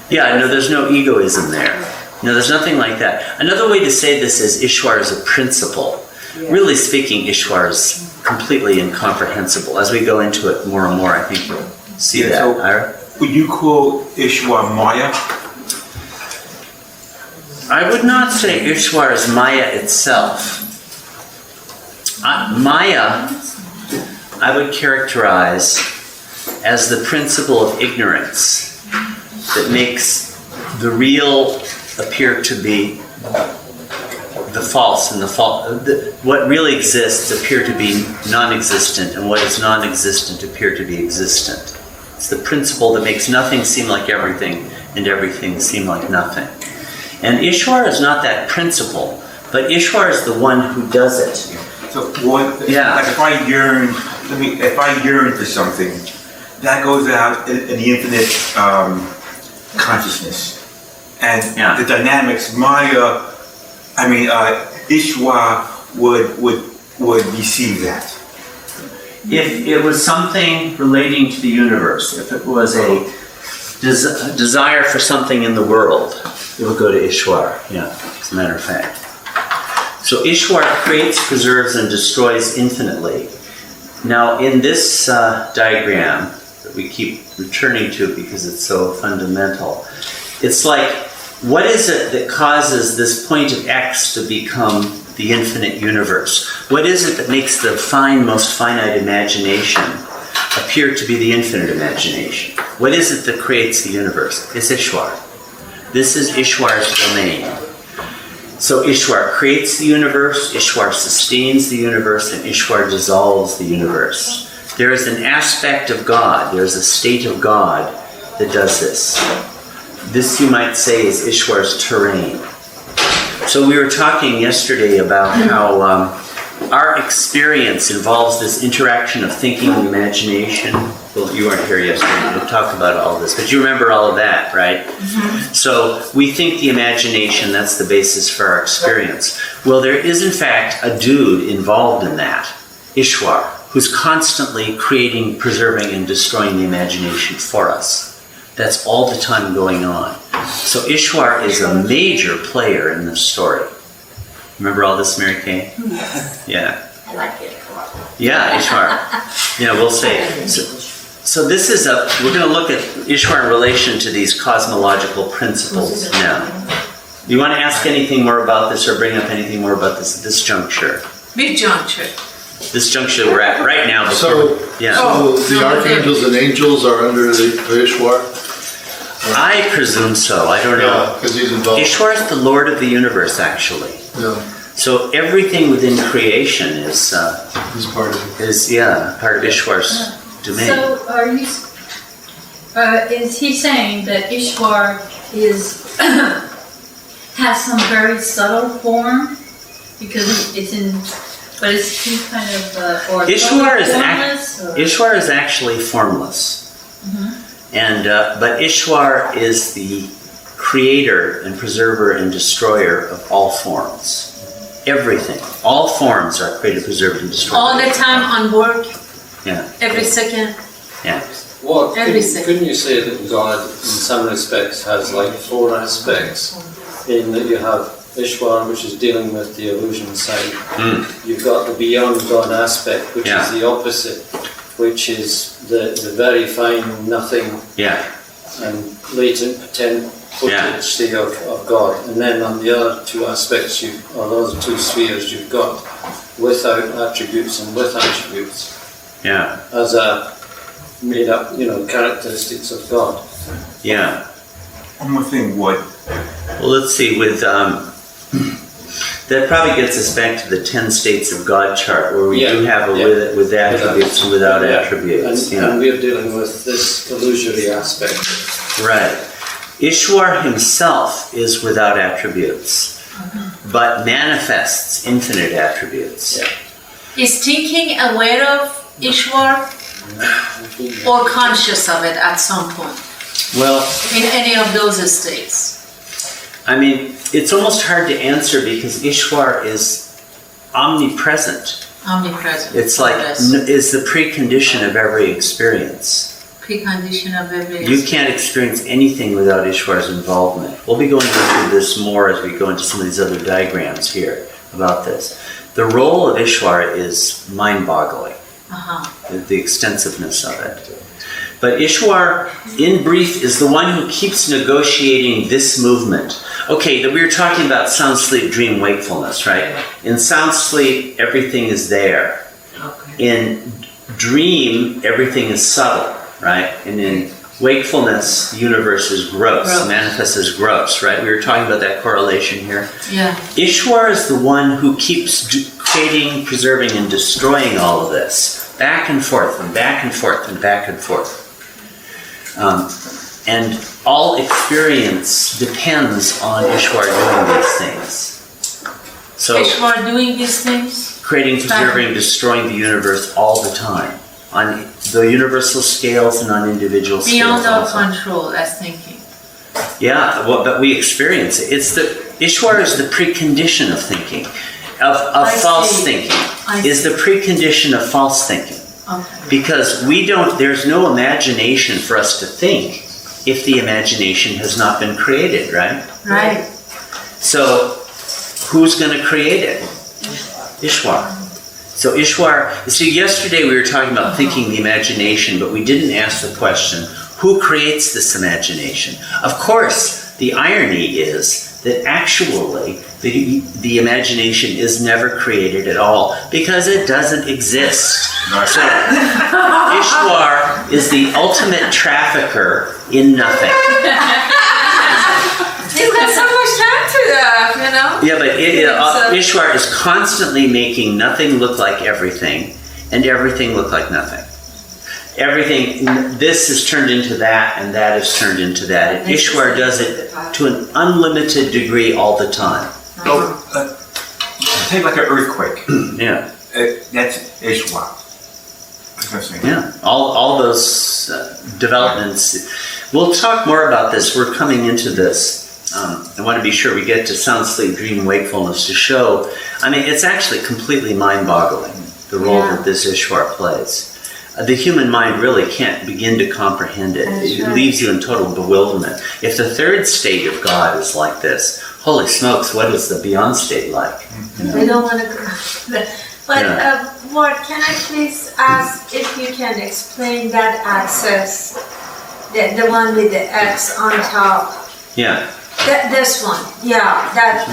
Yeah, no, there's no egoism there. No, there's nothing like that. Another way to say this is Ishwar is a principle. Yeah. Really speaking, Ishwar is completely incomprehensible. As we go into it more and more, I think you'll see that. So would you call Ishwar Maya? I would not say Ishwar is Maya itself. Maya, I would characterize as the principle of ignorance that makes the real appear to be the false, and what really exists appear to be non-existent, and what is non-existent appear to be existent. It's the principle that makes nothing seem like everything, and everything seem like nothing. And Ishwar is not that principle, but Ishwar is the one who does it. So like if I yearn for something, that goes out in the infinite consciousness. And the dynamics, Maya, Ishwar would receive that. If it was something relating to the universe, if it was a desire for something in the world, it would go to Ishwar, as a matter of fact. So Ishwar creates, preserves, and destroys infinitely. Now, in this diagram that we keep returning to because it's so fundamental, it's like, what is it that causes this point of X to become the infinite universe? What is it that makes the most finite imagination appear to be the infinite imagination? What is it that creates the universe? It's Ishwar. This is Ishwar's domain. So Ishwar creates the universe, Ishwar sustains the universe, and Ishwar dissolves the universe. There is an aspect of God, there is a state of God that does this. This, you might say, is Ishwar's terrain. So we were talking yesterday about how our experience involves this interaction of thinking and imagination Well, you weren't here yesterday. We talked about all this, but you remember all of that, right? So we think the imagination, that's the basis for our experience. Well, there is in fact a dude involved in that, Ishwar, who's constantly creating, preserving, and destroying the imagination for us. That's all the time going on. So Ishwar is a major player in this story. Remember all this, Mary Kay? Yeah. I like it. Yeah, Ishwar. Yeah, we'll say. So this is we're going to look at Ishwar in relation to these cosmological principles now. You want to ask anything more about this or bring up anything more about this juncture? Big juncture. This juncture we're at right now. So the archangels and angels are under the Ishwar? I presume so. I don't know. Yeah, because he's involved. Ishwar is the Lord of the universe, actually. Yeah. So everything within creation is part of part of Ishwar's domain. So are you? Is he saying that Ishwar has some very subtle form because it's in? But is he kind of or Ishwar is actually formless, and but Ishwar is the creator and preserver and destroyer of all forms. Everything, all forms are created, preserved, and destroyed. All the time on work. Yeah. Every second. Yeah. Well, Every second. couldn't you say that God, in some respects, has like 4 aspects? In that you have Ishwar, which is dealing with the illusion side. You've got the beyond God aspect, which is the opposite, which is the very fine nothing and latent potency of God. And then on the other 2 aspects, or those 2 spheres, you've got without attributes and with attributes. Yeah. As a made up, characteristics of God. Yeah. One more thing, what? Well, let's see. With that probably gets us back to the 10 states of God chart, where we do have with attributes and without attributes. And we're dealing with this illusory aspect. Right. Ishwar himself is without attributes, but manifests infinite attributes. Is thinking aware of Ishwar or conscious of it at some point? Well, in any of those states? I mean, it's almost hard to answer because Ishwar is omnipresent. Omnipresent. It's like is the precondition of every experience. Precondition of every You can't experience anything without Ishwar's involvement. We'll be going into this more as we go into some of these other diagrams here about this. The role of Ishwar is mind-boggling, the extensiveness of it. But Ishwar, in brief, is the one who keeps negotiating this movement. Okay, we were talking about sound, sleep, dream, wakefulness, right? In sound sleep, everything is there. In dream, everything is subtle, right? And in wakefulness, the universe is gross, manifests as gross, right? We were talking about that correlation here. Yeah. Ishwar is the one who keeps creating, preserving, and destroying all of this. Back and forth, and back and forth, and back and forth. And all experience depends on Ishwar doing these things. So Ishwar doing these things? Creating, preserving, destroying the universe all the time. On the universal scales and on individual scales. Beyond our also. control as thinking. Yeah, well, but we experience it. Ishwar is the precondition of thinking. Of false thinking. Is the precondition of false thinking. Because there's no imagination for us to think if the imagination has not been created, right? Right. So, who's going to create it? Ishwar. So Ishwar, see, yesterday we were talking about thinking the imagination, but we didn't ask the question, who creates this imagination? Of course, the irony is that actually the imagination is never created at all because it doesn't exist. So Ishwar is the ultimate trafficker in nothing. He's got so much time for that, Yeah, but Ishwar is constantly making nothing look like everything and everything look like nothing. Everything, this is turned into that and that is turned into that. And Ishwar does it to an unlimited degree all the time. Take like an earthquake. Yeah. That's Ishwar. Yeah, all those developments. We'll talk more about this. We're coming into this. I want to be sure we get to sound, sleep, dream, wakefulness to show. I mean, it's actually completely mind-boggling, the role that this Ishwar plays. The human mind really can't begin to comprehend it. It leaves you in total bewilderment. If the third state of God is like this, holy smokes, what is the beyond state like? We don't want to go. But Ward, can I please ask if you can explain that axis, the one with the X on top? Yeah. This one, that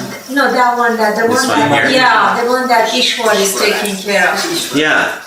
one, the one that Ishwar is taking care of. Yeah.